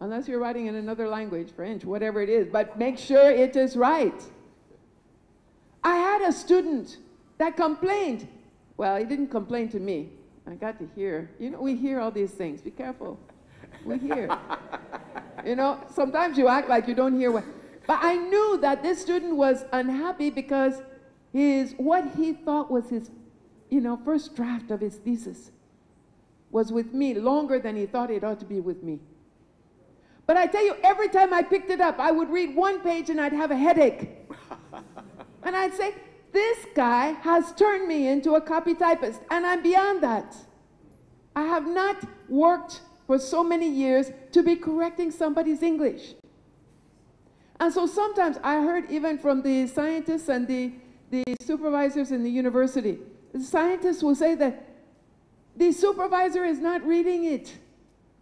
Unless you're writing in another language, French, whatever it is. But make sure it is right. I had a student that complained. Well, he didn't complain to me. I got to hear. You know, we hear all these things. Be careful. We hear. You know, sometimes you act like you don't hear what. But I knew that this student was unhappy because what he thought was his, first draft of his thesis was with me longer than he thought it ought to be with me. But I tell you, every time I picked it up, I would read one page and I'd have a headache. And I'd say, this guy has turned me into a copy typist, and I'm beyond that. I have not worked for so many years to be correcting somebody's English. And so sometimes I heard even from the scientists and the supervisors in the university, the scientists will say that the supervisor is not reading it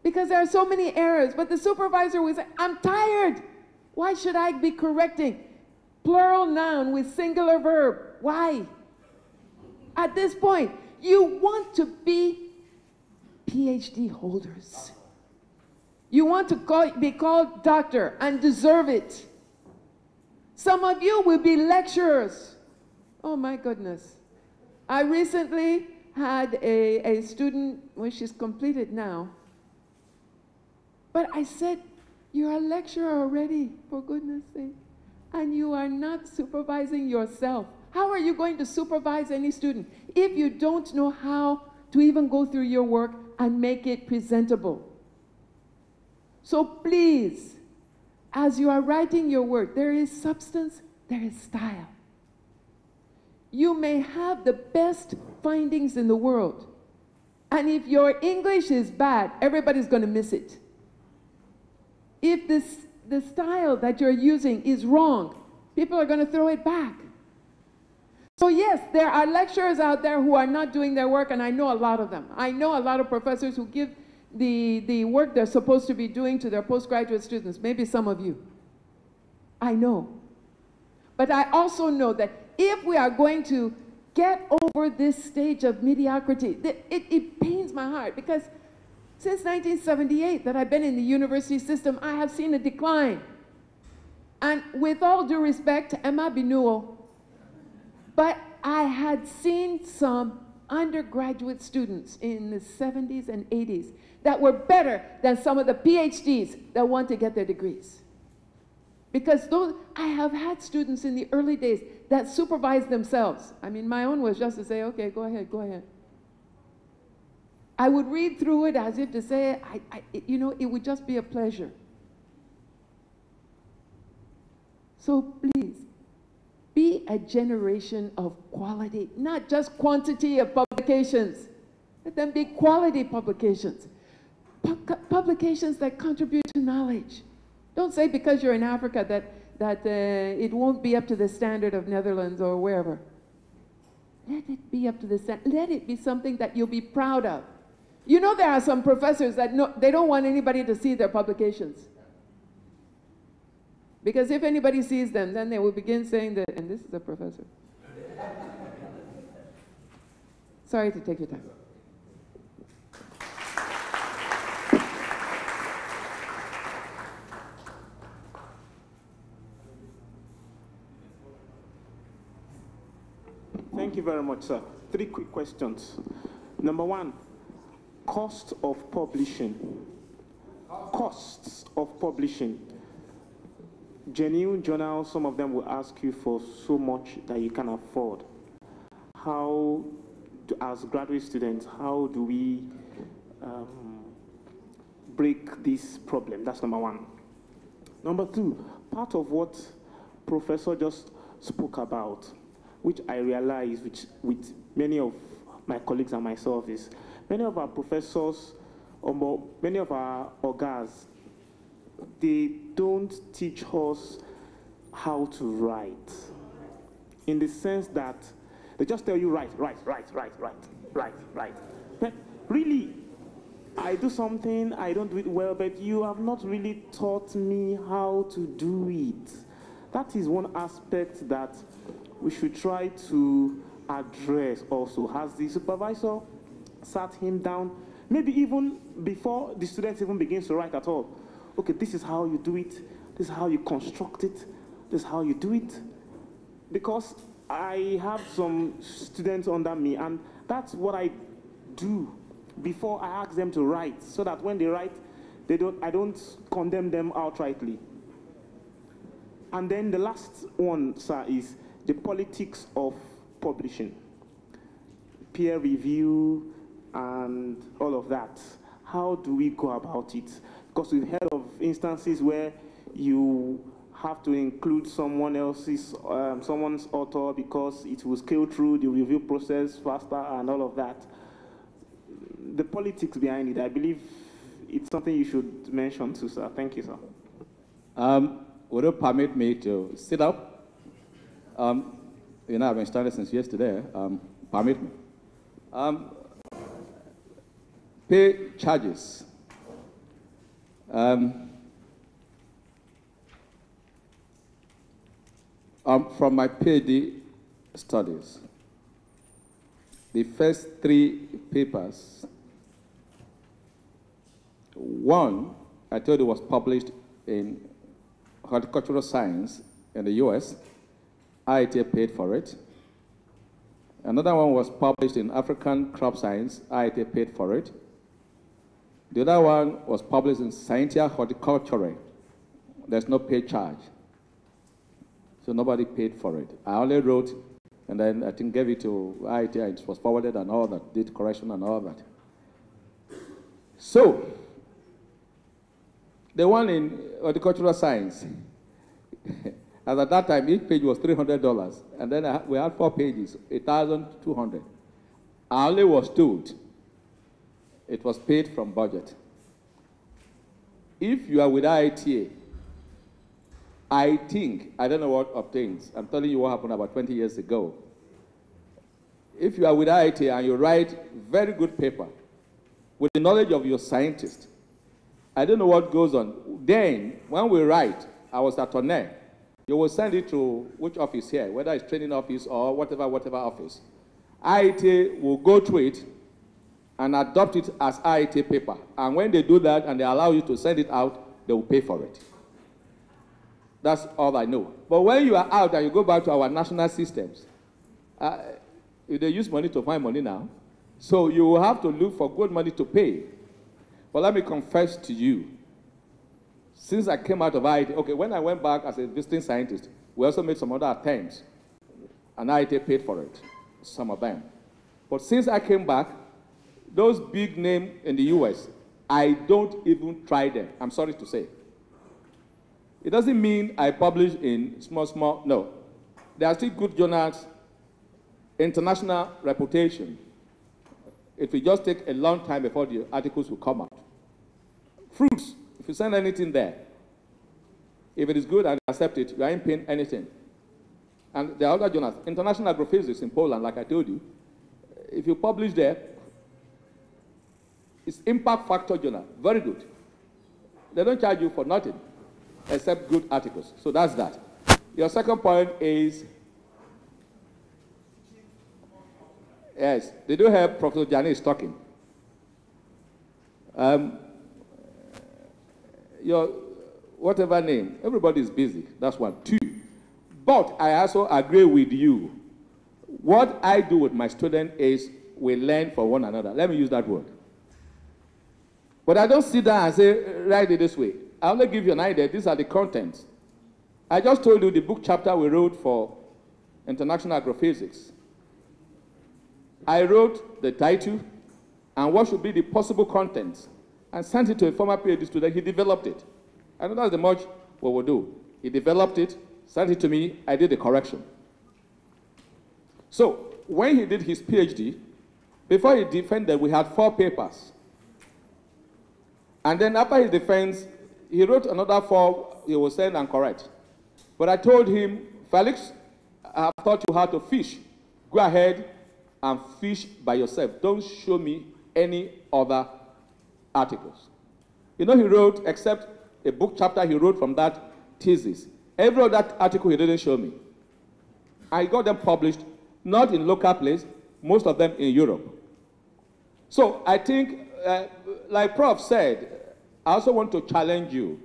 because there are so many errors, but the supervisor will say, I'm tired. Why should I be correcting plural noun with singular verb? Why? At this point, you want to be PhD holders. You want to be called doctor and deserve it. Some of you will be lecturers. Oh my goodness. I recently had a student, well, she's completed now. But I said, you're a lecturer already, for goodness sake. And you are not supervising yourself. How are you going to supervise any student if you don't know how to even go through your work and make it presentable? So please, as you are writing your work, there is substance, there is style. You may have the best findings in the world, and if your English is bad, everybody's going to miss it. If the style that you're using is wrong, people are going to throw it back. So yes, there are lecturers out there who are not doing their work, and I know a lot of them. I know a lot of professors who give the work they're supposed to be doing to their postgraduate students, maybe some of you. I know. But I also know that if we are going to get over this stage of mediocrity, it pains my heart, because since 1978 that I've been in the university system, I have seen a decline. And with all due respect to Emma Binuo, but I had seen some undergraduate students in the 70s and 80s that were better than some of the PhDs that want to get their degrees. Because I have had students in the early days that supervised themselves. I mean, my own was just to say, okay, go ahead, go ahead. I would read through it as if to say, you know, it would just be a pleasure. So please, be a generation of quality, not just quantity of publications. Let them be quality publications. Publications that contribute to knowledge. Don't say because you're in Africa that it won't be up to the standard of Netherlands or wherever. Let it be up to the standard. Let it be something that you'll be proud of. You know, there are some professors that they don't want anybody to see their publications. Because if anybody sees them, then they will begin saying that, and this is a professor. Sorry to take your time. Thank you very much, sir. 3 quick questions. Number 1, cost of publishing. Costs of publishing. Genuine journals, some of them will ask you for so much that you can afford. How, as graduate students, how do we break this problem? That's number 1. Number 2, part of what Professor just spoke about, which I realize with many of my colleagues and myself, is many of our professors, or many of our orgas, they don't teach us how to write. In the sense that they just tell you write. But really, I do something, I don't do it well, but you have not really taught me how to do it. That is one aspect that we should try to address also. Has the supervisor sat him down, maybe even before the student even begins to write at all? Okay, this is how you do it, this is how you construct it, this is how you do it. Because I have some students under me, and that's what I do before I ask them to write, so that when they write, I don't condemn them outrightly. And then the last one, sir, is the politics of publishing. Peer review and all of that. How do we go about it? Because we've heard of instances where you have to include someone else's, someone's author because it will scale through the review process faster and all of that. The politics behind it, I believe it's something you should mention too, sir. Thank you, sir. Would you permit me to sit up? You know, I've been studying since yesterday. Permit me. Pay charges. From my PhD studies, the first 3 papers, one, I told you, was published in horticultural science in the US. IITA paid for it. Another one was published in African crop science. IITA paid for it. The other one was published in Scientia Horticulturae. There's no pay charge. So nobody paid for it. I only wrote, and then I think gave it to IITA, and it was forwarded and all that, did correction and all that. So, the one in horticultural science, as at that time, each page was $300, and then we had 4 pages, 1,200. I only was told it was paid from budget. If you are with IITA, I think, I don't know what obtains. I'm telling you what happened about 20 years ago. If you are with IITA and you write very good paper with the knowledge of your scientist, I don't know what goes on. Then, when we write, I was at Tonne, you will send it to which office here, whether it's training office or whatever office. IITA will go through it and adopt it as IITA paper. And when they do that and they allow you to send it out, they will pay for it. That's all I know. But when you are out and you go back to our national systems, they use money to find money now. So you will have to look for good money to pay. But let me confess to you, since I came out of IITA, okay, when I went back as a visiting scientist, we also made some other attempts, and IITA paid for it, some of them. But since I came back, Those big names in the US, I don't even try them, I'm sorry to say. It doesn't mean I publish in small, no. There are still good journals, international reputation. It will just take a long time before the articles will come out. Fruits, if you send anything there, if it is good and accept it, you ain't paying anything. And there are other journals, International Agrophysics in Poland, like I told you, if you publish there, it's impact factor journal, very good. They don't charge you for nothing, except good articles. So that's that. Your second point is, yes, they do have Professor Janice talking. Your whatever name, everybody is busy, that's one. Two, but I also agree with you. What I do with my student is we learn from one another. Let me use that word. But I don't sit down and say, write it this way. I only give you an idea. These are the contents. I just told you the book chapter we wrote for International Agrophysics. I wrote the title and what should be the possible contents and sent it to a former PhD student. He developed it. I know that's the much we will do. He developed it, sent it to me, I did the correction. So when he did his PhD, before he defended, we had 4 papers. And then after his defense, he wrote another 4 he will send and correct. But I told him, Felix, I have taught you how to fish. Go ahead and fish by yourself. Don't show me any other articles. You know, he wrote, except a book chapter he wrote from that thesis. Every other article he didn't show me. I got them published, not in local place, most of them in Europe. So I think, like Prof said, I also want to challenge you.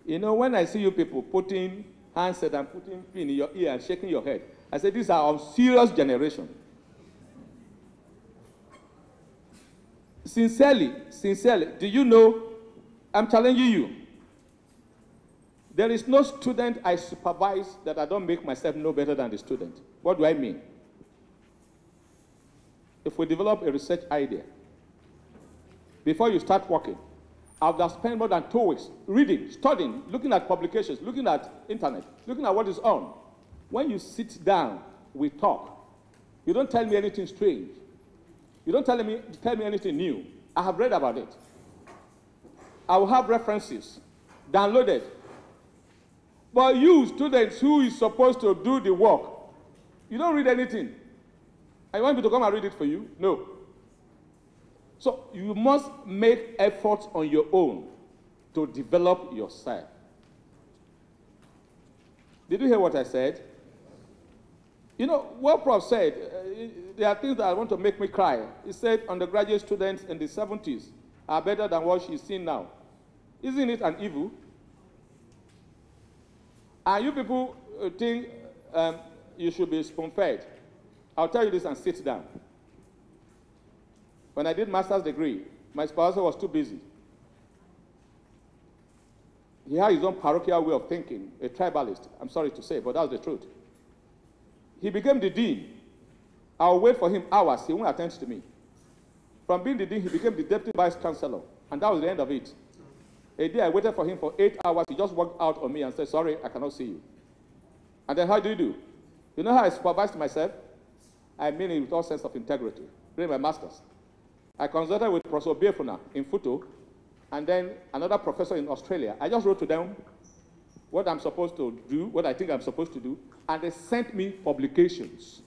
You know, when I see you people putting handset and putting pin in your ear and shaking your head, I say, these are a serious generation. Sincerely, do you know, I'm challenging you. There is no student I supervise that I don't make myself know better than the student. What do I mean? If we develop a research idea, before you start working, I would have spent more than 2 weeks reading, studying, looking at publications, looking at internet, looking at what is on. When you sit down, we talk. You don't tell me anything strange. You don't tell me anything new. I have read about it. I will have references downloaded. But you, students who is supposed to do the work, you don't read anything. I want me to come and read it for you? No. So you must make efforts on your own to develop yourself. Did you hear what I said? You know, what Prof said, there are things that want to make me cry. He said undergraduate students in the 70s are better than what she's seeing now. Isn't it an evil? And you people think you should be spoon-fed. I'll tell you this and sit down. When I did master's degree, my supervisor was too busy. He had his own parochial way of thinking, a tribalist, I'm sorry to say, but that's the truth. He became the dean. I'll wait for him hours, he won't attend to me. From being the dean, he became the deputy vice chancellor, and that was the end of it. A day I waited for him for 8 hours, he just walked out on me and said, sorry, I cannot see you. And then how do you do? You know how I supervised myself? I mean it with all sense of integrity, during my master's. I consulted with Professor Biafuna in Futo, and then another professor in Australia. I just wrote to them what I'm supposed to do, what I think I'm supposed to do, and they sent me publications.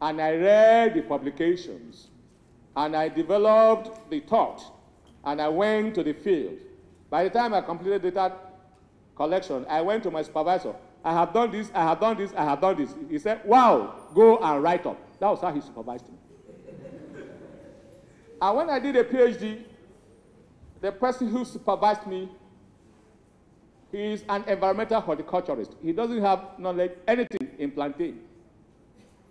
And I read the publications, and I developed the thought, and I went to the field. By the time I completed data collection, I went to my supervisor. I have done this, I have done this, I have done this. He said, wow, go and write up. That was how he supervised me. And when I did a PhD, the person who supervised me, he is an environmental horticulturist. He doesn't have knowledge, anything in plantain.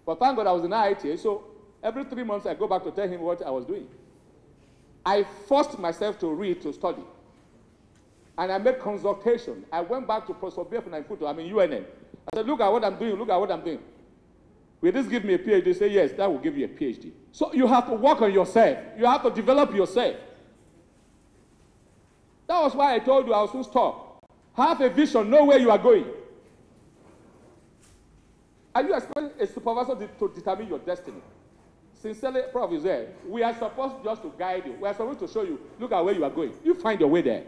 But thank God I was in IITA, so every 3 months I go back to tell him what I was doing. I forced myself to read, to study. And I made consultation. I went back to Professor Biafuna in Futo, I'm in UNM. I said, look at what I'm doing, look at what I'm doing. Will this give me a PhD? Say, yes, that will give you a PhD. So you have to work on yourself. You have to develop yourself. That was why I told you I will soon stop. Have a vision, know where you are going. Are you expecting a supervisor to determine your destiny? Sincerely, Prof. is there. We are supposed just to guide you. We are supposed to show you, look at where you are going. You find your way there.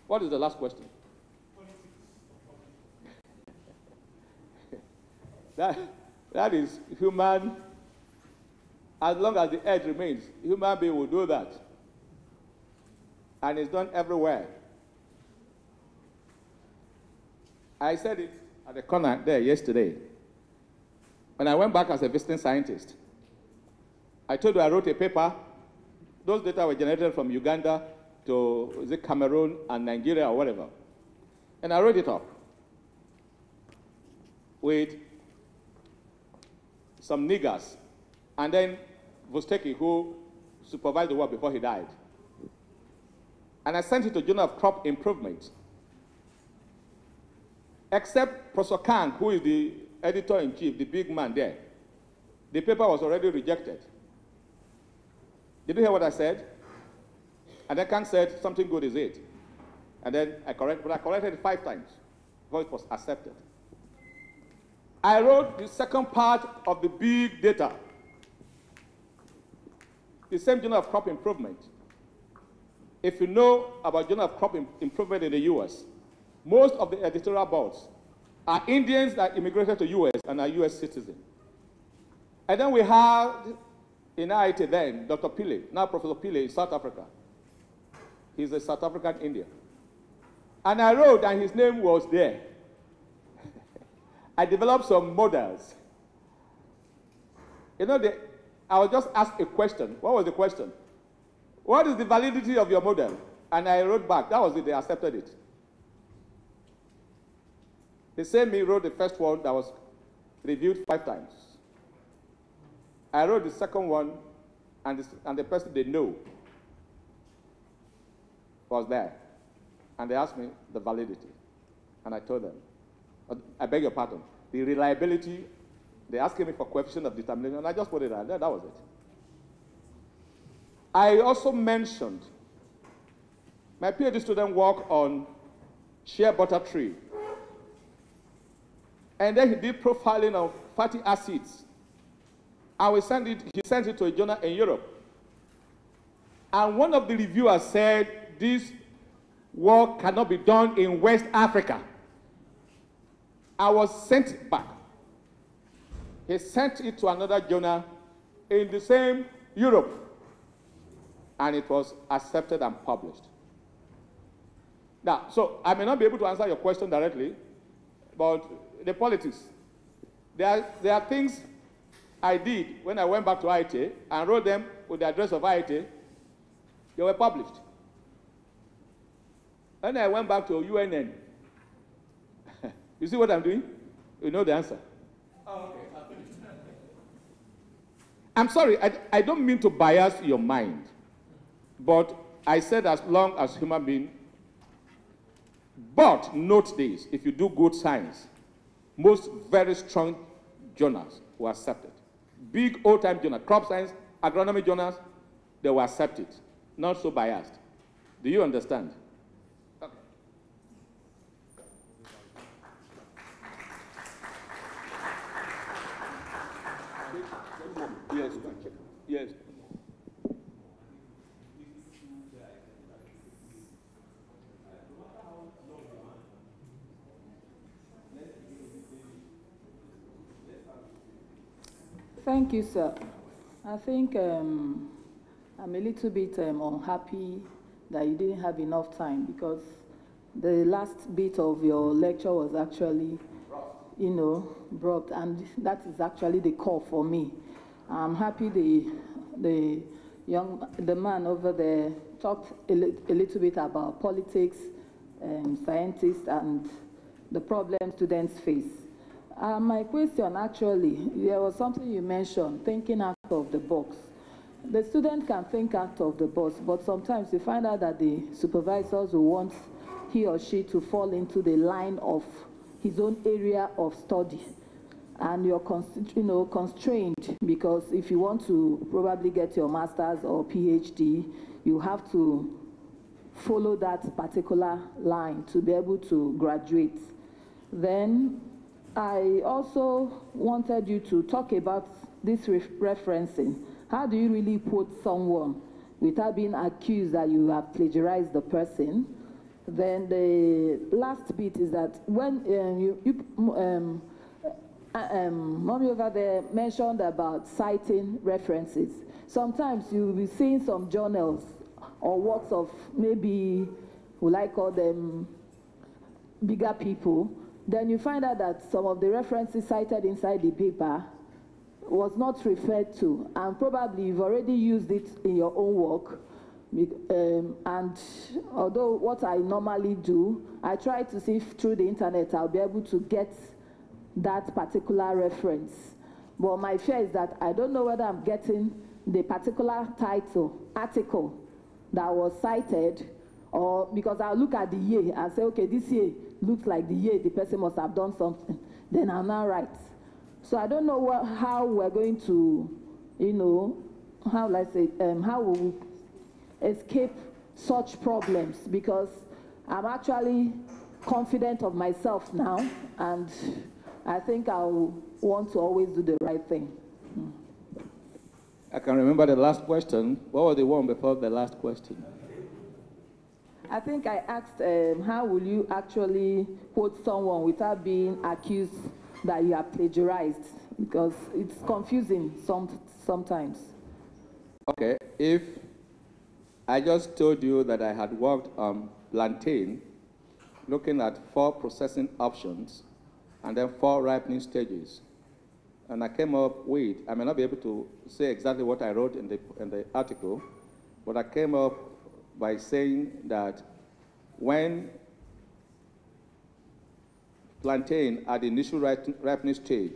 What is the last question? That is human. As long as the earth remains, human being will do that. And it's done everywhere. I said it at the corner there yesterday. When I went back as a visiting scientist, I told you I wrote a paper. Those data were generated from Uganda to, is it Cameroon and Nigeria or whatever. And I wrote it up with some niggers, and then Vosteki, who supervised the work before he died. And I sent it to Journal of Crop Improvement. Except Professor Kang, who is the editor-in-chief, the big man there, the paper was already rejected. Did you hear what I said? And then Kang said, something good is it. And then I corrected it 5 times before it was accepted. I wrote the second part of the big data, the same Journal of Crop Improvement. If you know about Journal of Crop Improvement in the US, most of the editorial boards are Indians that immigrated to US and are US citizens. And then we have in IITA then, Dr. Pillay, now Professor Pillay in South Africa. He's a South African Indian. And I wrote, and his name was there. I developed some models. You know, I was just asked a question. What was the question? What is the validity of your model? And I wrote back. That was it. They accepted it. The same me wrote the first one that was reviewed 5 times. I wrote the second one, and the person they know was there. And they asked me the validity. And I told them, I beg your pardon, the reliability, they asked me for coefficient of determination, and I just put it out there. That was it. I also mentioned my PhD student worked on shea butter tree. And then he did profiling of fatty acids. And he sent it to a journal in Europe. And one of the reviewers said, this work cannot be done in West Africa. I was sent back. He sent it to another journal in the same Europe. And it was accepted and published. Now, so I may not be able to answer your question directly, but the politics. There are things I did when I went back to IITA and wrote them with the address of IITA. They were published. When I went back to UNN, you see what I'm doing? You know the answer. Oh, okay. I'm sorry, I don't mean to bias your mind, but I said as long as human being. But note this, if you do good science, most very strong journals will accept it. Big old-time journals, crop science, agronomy journals, they will accept it. Not so biased. Do you understand? Okay. Yes. Yes. Thank you, sir. I think I'm a little bit unhappy that you didn't have enough time, because the last bit of your lecture was actually, brought, and that is actually the core for me. I'm happy the man over there talked a little bit about politics, scientists, and the problem students face. My question, actually, there was something you mentioned, thinking out of the box. The student can think out of the box, but sometimes you find out that the supervisors will want he or she to fall into the line of his own area of study. and you're constrained, because if you want to probably get your master's or PhD, you have to follow that particular line to be able to graduate. Then I also wanted you to talk about this referencing. How do you really quote someone without being accused that you have plagiarized the person? Then the last bit is that when Mommy over there mentioned about citing references. Sometimes you'll be seeing some journals or works of maybe, will I call them bigger people, then you find out that some of the references cited inside the paper was not referred to, and probably you've already used it in your own work. And although what I normally do, I try to see if through the internet I'll be able to get that particular reference. But my fear is that I don't know whether I'm getting the particular article that was cited, or because I'll look at the year and say, okay, this year looks like the year the person must have done something. Then I'll now write. So I don't know how we're going to, how will I say, how will we escape such problems, because I'm actually confident of myself now, and I think I'll want to always do the right thing. I can remember the last question. What was the one before the last question? I think I asked, how will you actually quote someone without being accused that you have plagiarized? Because it's confusing sometimes. Okay, if I just told you that I had worked on plantain, looking at 4 processing options and then 4 ripening stages, and I came up with, I may not be able to say exactly what I wrote in the article, but I came up by saying that when plantain at the initial ripening stage,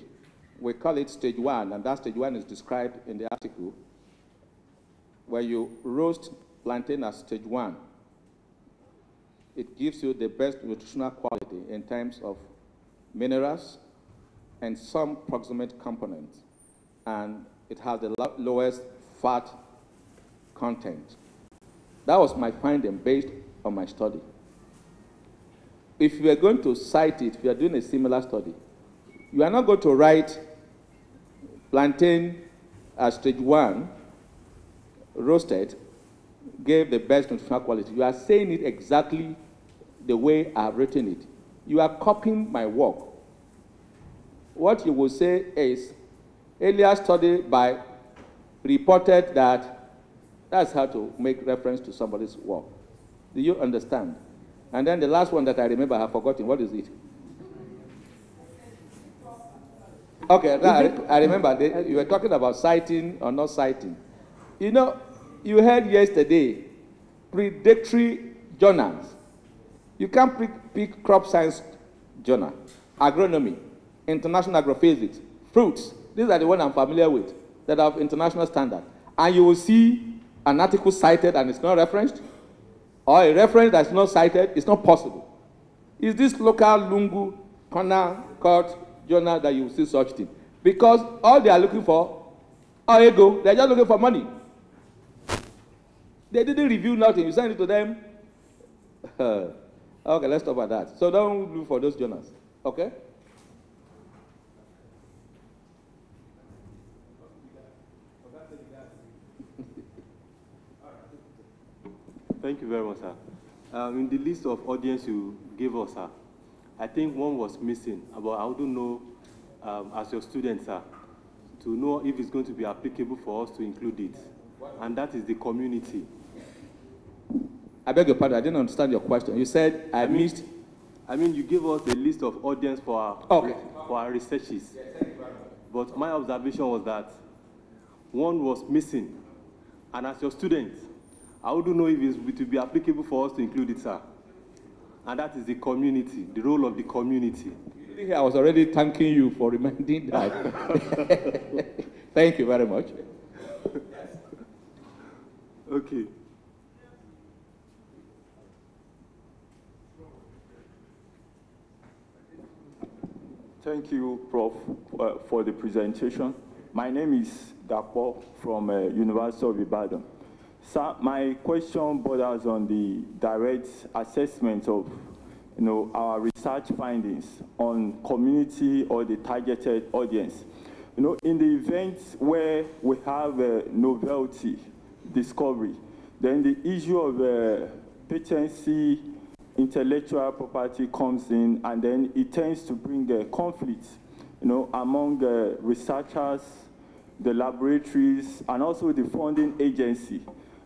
we call it stage 1, and that stage 1 is described in the article. When you roast plantain at stage 1, it gives you the best nutritional quality in terms of minerals and some proximate components, and it has the lowest fat content. That was my finding based on my study. If you are going to cite it, if you are doing a similar study, you are not going to write plantain at stage 1, roasted, gave the best nutritional quality. You are saying it exactly the way I have written it. You are copying my work. What you will say is, earlier study by reported that, that's how to make reference to somebody's work. Do you understand? And then the last one that I remember, I have forgotten. What is it? Okay, now I remember. You were talking about citing or not citing. You know, you heard yesterday, predatory journals. You can't pick crop science journal, agronomy, international agrophysics, fruits. These are the ones I'm familiar with that have international standard. And you will see an article cited and it's not referenced, or a reference that's not cited. It's not possible. Is this local Lungu, corner, court, journal that you will see such thing? Because all they are looking for, they're just looking for money. They didn't review nothing. You send it to them. Okay, let's talk about that. So don't look for those journals. Okay? Thank you very much, sir. In the list of audience you gave us, sir, I think one was missing. About I don't know, as your student, sir, to know if it's going to be applicable for us to include it, and that is the community. I beg your pardon, I didn't understand your question. You said I missed. I mean, you gave us a list of audience for our researches. But my observation was that one was missing. And as your student, I wouldn't know if it would be applicable for us to include it, sir. And that is the community, the role of the community. I was already thanking you for reminding that. Thank you very much. Okay. Thank you, Prof, for the presentation. My name is Dapo from University of Ibadan. So my question borders on the direct assessment of our research findings on community or the targeted audience. In the events where we have novelty, discovery, then the issue of patency, intellectual property comes in, and then it tends to bring conflict, among researchers, the laboratories, and also the funding agency.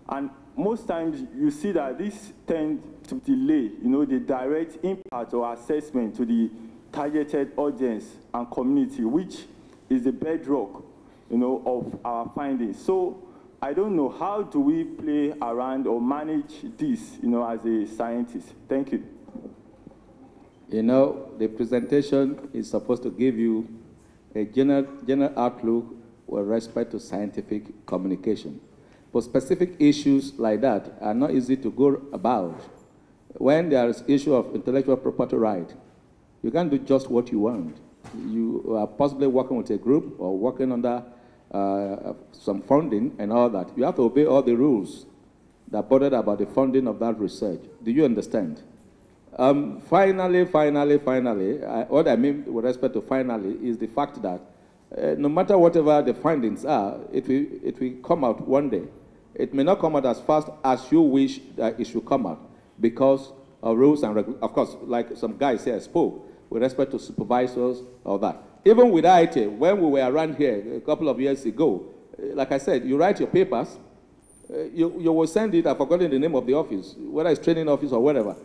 And most times you see that this tends to delay, the direct impact or assessment to the targeted audience and community, which is the bedrock, of our findings. So I don't know, how do we play around or manage this, as a scientist? Thank you. The presentation is supposed to give you a general outlook with respect to scientific communication. But specific issues like that are not easy to go about. When there is issue of intellectual property right, you can't do just what you want. You are possibly working with a group or working under some funding and all that. You have to obey all the rules that bothered about the funding of that research. Do you understand? Finally, what I mean with respect to finally is the fact that no matter whatever the findings are, it will come out one day. It may not come out as fast as you wish that it should come out because of rules and regulations. Of course, like some guys here spoke, with respect to supervisors or that. Even with IITA, when we were around here a couple of years ago, like I said, you write your papers, you will send it, I've forgotten the name of the office, whether it's training office or whatever.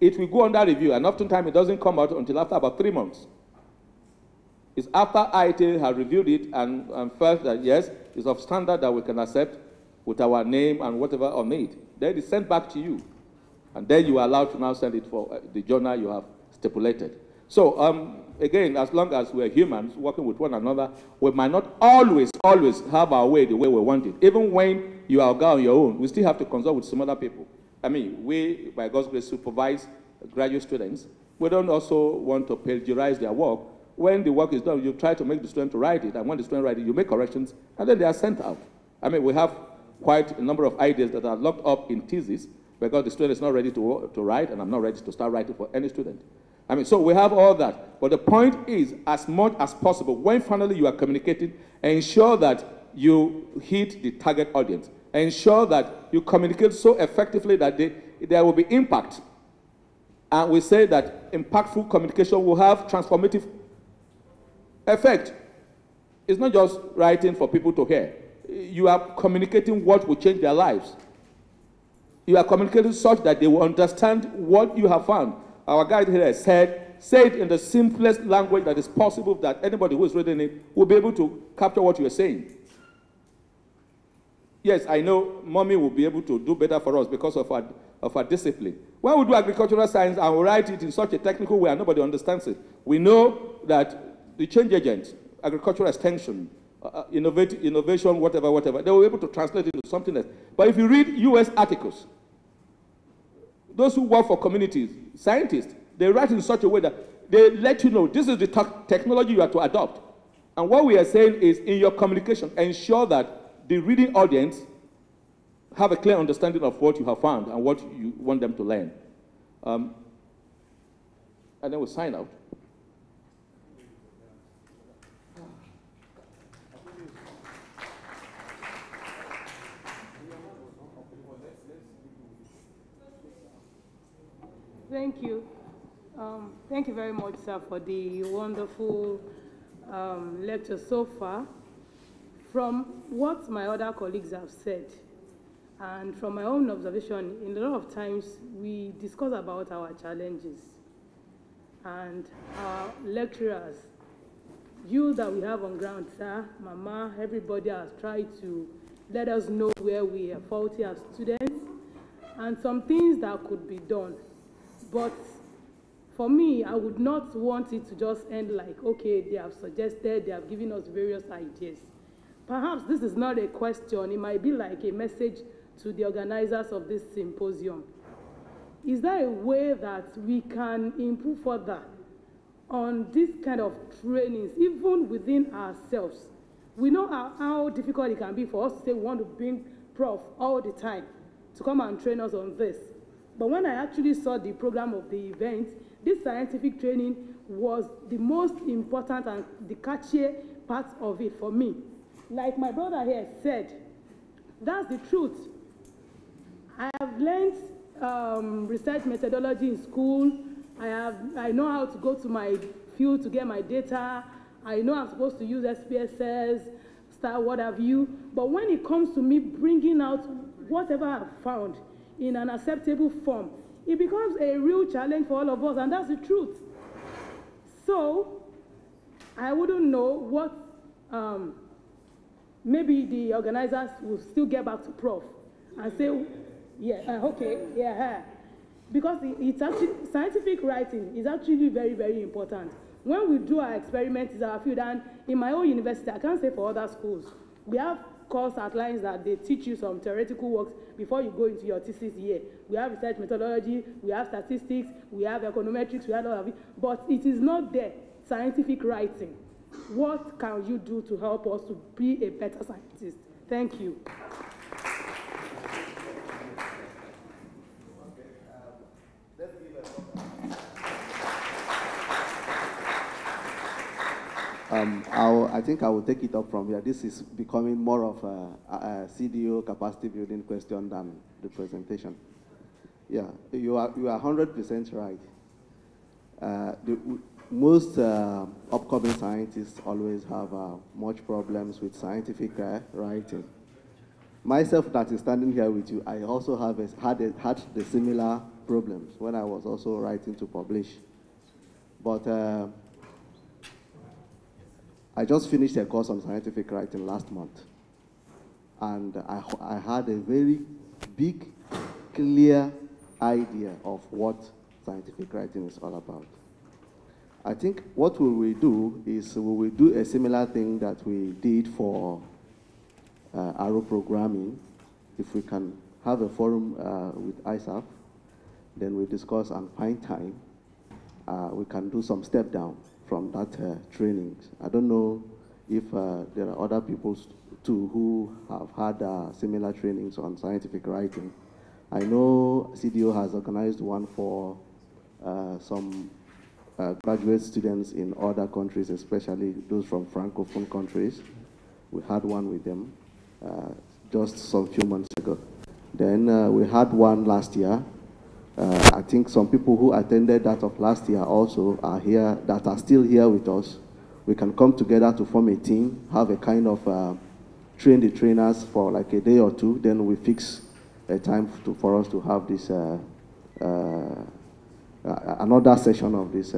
It will go under review, and oftentimes it doesn't come out until after about 3 months. It's after IITA has reviewed it and felt that, yes, it's of standard that we can accept with our name and whatever on it. Then it's sent back to you. And then you are allowed to now send it for the journal you have stipulated. So, again, as long as we're humans working with one another, we might not always have our way the way we want it. Even when you are on your own, we still have to consult with some other people. I mean, we, by God's grace, supervise graduate students. We don't also want to plagiarize their work. When the work is done, you try to make the student to write it, and when the student writes it, you make corrections, and then they are sent out. I mean, we have quite a number of ideas that are locked up in thesis because the student is not ready to write, and I'm not ready to start writing for any student. I mean, so we have all that. But the point is, as much as possible, when finally you are communicating, ensure that you hit the target audience. Ensure that you communicate so effectively that there will be impact. And we say that impactful communication will have transformative effect. It's not just writing for people to hear. You are communicating what will change their lives. You are communicating such that they will understand what you have found. Our guide here said, say it in the simplest language that is possible, that anybody who is reading it will be able to capture what you are saying. Yes, I know mommy will be able to do better for us because of our discipline. When we do agricultural science and we write it in such a technical way and nobody understands it, we know that the change agents, agricultural extension, innovation, whatever, they will be able to translate it into something else. But if you read US articles, those who work for communities, scientists, they write in such a way that they let you know this is the technology you are to adopt. And what we are saying is, in your communication, ensure that the reading audience have a clear understanding of what you have found and what you want them to learn. And then we'll sign out. Thank you. Thank you very much, sir, for the wonderful lecture so far. From what my other colleagues have said, and from my own observation, in a lot of times we discuss about our challenges. And our lecturers, you that we have on ground, sir, Mama, everybody has tried to let us know where we are faulty as students, and some things that could be done. But for me, I would not want it to just end like, okay, they have suggested, they have given us various ideas. Perhaps this is not a question, it might be like a message to the organizers of this symposium. Is there a way that we can improve further on this kind of trainings, even within ourselves. We know how difficult it can be for us to say we want to bring prof all the time to come and train us on this. But when I actually saw the program of the event, this scientific training was the most important and the catchier part of it for me. Like my brother here said, that's the truth. I have learned research methodology in school. I know how to go to my field to get my data. I know I'm supposed to use SPSS, star, what have you. But when it comes to me bringing out whatever I've found in an acceptable form, it becomes a real challenge for all of us, and that's the truth. So I wouldn't know what, maybe the organizers will still get back to Prof and say, yeah, okay, yeah. Because it's actually, scientific writing is actually very, very important. When we do our experiments in our field, and in my own university, I can't say for other schools, we have course outlines that they teach you some theoretical works before you go into your thesis year. We have research methodology, we have statistics, we have econometrics, we have all of it, but it is not there, scientific writing. What can you do to help us to be a better scientist? Thank you. I think I will take it up from here. This is becoming more of a CDO capacity building question than the presentation. Yeah, you are 100% right. Most upcoming scientists always have much problems with scientific writing. Myself, that is standing here with you, I also had the similar problems when I was also writing to publish. But I just finished a course on scientific writing last month, and I had a very big, clear idea of what scientific writing is all about. I think what we will do is we will do a similar thing that we did for arrow programming. If we can have a forum with IARSAF, then we discuss and find time. We can do some step down from that training. I don't know if there are other people too who have had similar trainings on scientific writing. I know CDO has organized one for some graduate students in other countries, especially those from Francophone countries. We had one with them just some few months ago. Then we had one last year. I think some people who attended that of last year also are here, that are still here with us. We can come together to form a team, have a kind of train the trainers for like a day or two, then we fix a time for us to have this, another session of this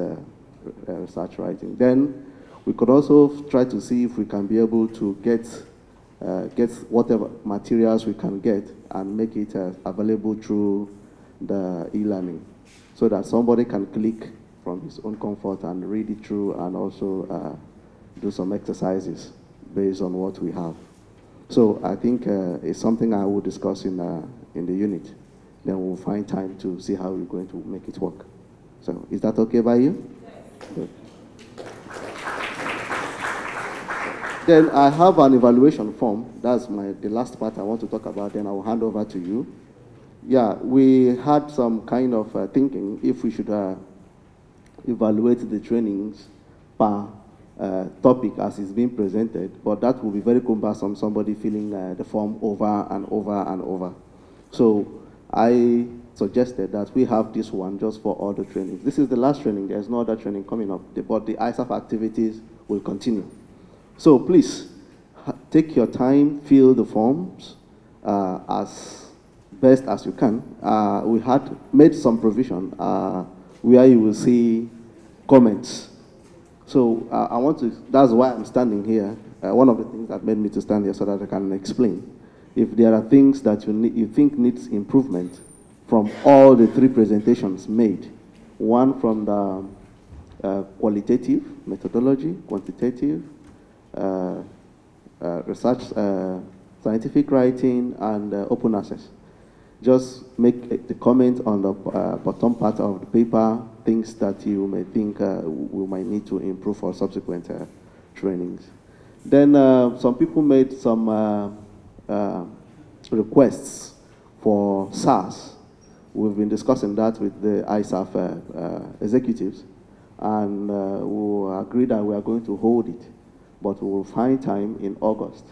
research writing. Then we could also try to see if we can be able to get whatever materials we can get and make it available through the e-learning, so that somebody can click from his own comfort and read it through and also do some exercises based on what we have. So I think it's something I will discuss in the unit. Then we'll find time to see how we're going to make it work. So is that okay by you? Good. Then I have an evaluation form. That's the last part I want to talk about. Then I will hand over to you. Yeah, we had some kind of thinking if we should evaluate the trainings per topic as it's being presented, but that will be very cumbersome, somebody filling the form over and over and over. So I suggested that we have this one just for all the trainings. This is the last training. There's no other training coming up, but the IARSAF activities will continue. So please, take your time, fill the forms as best as you can. We had made some provision where you will see comments. So I want to, that's why I'm standing here. One of the things that made me to stand here so that I can explain. If there are things that you think needs improvement from all the three presentations made, one from the qualitative methodology, quantitative, research, scientific writing, and open access. Just make the comment on the bottom part of the paper, things that you may think we might need to improve for subsequent trainings. Then some people made some requests for SARS. We've been discussing that with the IARSAF executives, and we agreed that we are going to hold it, but we will find time in August.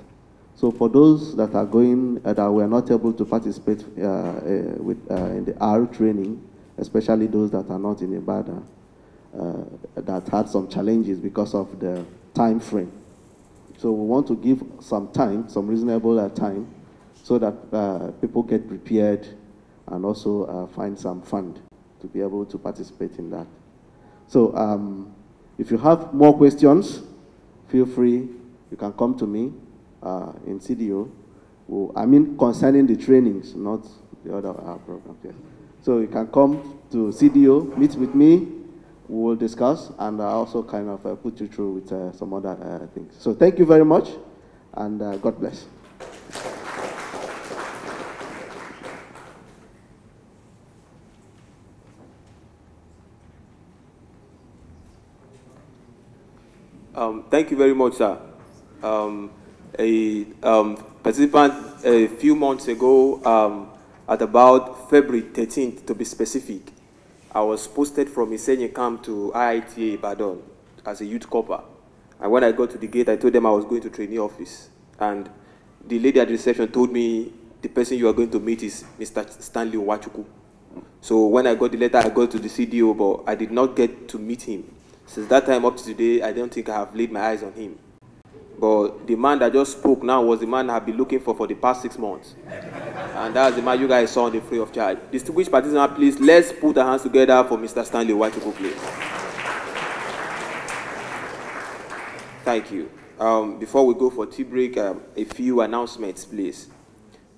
So for those that are going, that were not able to participate in the R training, especially those that are not in Ibadan, that had some challenges because of the time frame. So we want to give some time, some reasonable time, so that people get prepared and also find some fund to be able to participate in that. So if you have more questions, feel free, you can come to me in CDO. Well, I mean concerning the trainings, not the other programs. Yeah. So you can come to CDO, meet with me, we will discuss, and also kind of put you through with some other things. So thank you very much, and God bless. Thank you very much, sir. A participant a few months ago, at about February 13th, to be specific, I was posted from Isenye camp to IITA Ibadan as a youth corper. And when I got to the gate, I told them I was going to trainee office. And the lady at the reception told me the person you are going to meet is Mr. Stanley Owachuku. So when I got the letter, I got to the CDO, but I did not get to meet him. Since that time up to today, I don't think I have laid my eyes on him. But the man that just spoke now was the man I've been looking for the past 6 months. And that's the man you guys saw on the free of charge. Distinguished participants, please, let's put our hands together for Mr. Stanley Owachuku, please. Thank you. Before we go for tea break, a few announcements, please.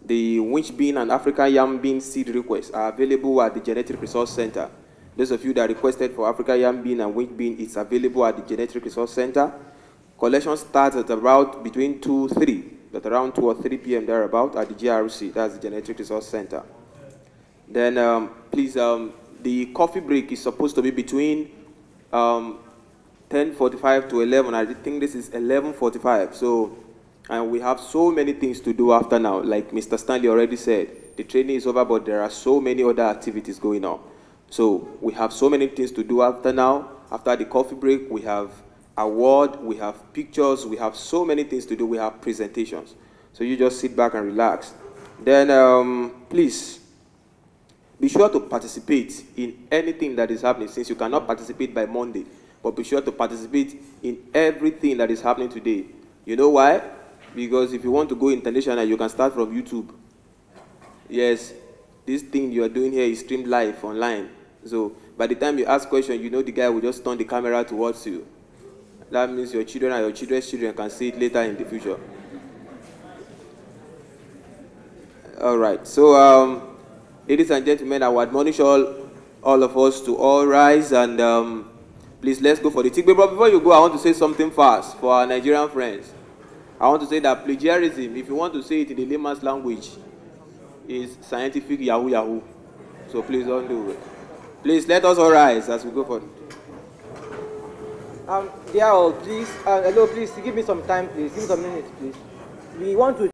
The winch bean and African yam bean seed requests are available at the Genetic Resource Center. Those of you that requested for African yam bean and winch bean, it's available at the Genetic Resource Center. Collection starts at about between 3, at around 2 or 3 p.m. thereabout at the GRC, that's the Genetic Resource Center. Then please, the coffee break is supposed to be between 10:45 to 11. I think this is 11:45. So, and we have so many things to do after now. Like Mr. Stanley already said, the training is over, but there are so many other activities going on. So we have so many things to do after now. After the coffee break, we have award, we have pictures, we have so many things to do. We have presentations. So you just sit back and relax. Then please be sure to participate in anything that is happening, since you cannot participate by Monday, but be sure to participate in everything that is happening today. You know why? Because if you want to go international, you can start from YouTube. Yes, this thing you are doing here is streamed live online. So by the time you ask questions, you know the guy will just turn the camera towards you. That means your children and your children's children can see it later in the future. All right. So, ladies and gentlemen, I will admonish all of us to all rise and please let's go for the ticket. But before you go, I want to say something fast for our Nigerian friends. I want to say that plagiarism, if you want to say it in the layman's language, is scientific yahoo yahoo. So please don't do it. Please let us all rise as we go for it. Dear all, please, hello, please, give me some time, please. Give me some minutes, please. We want to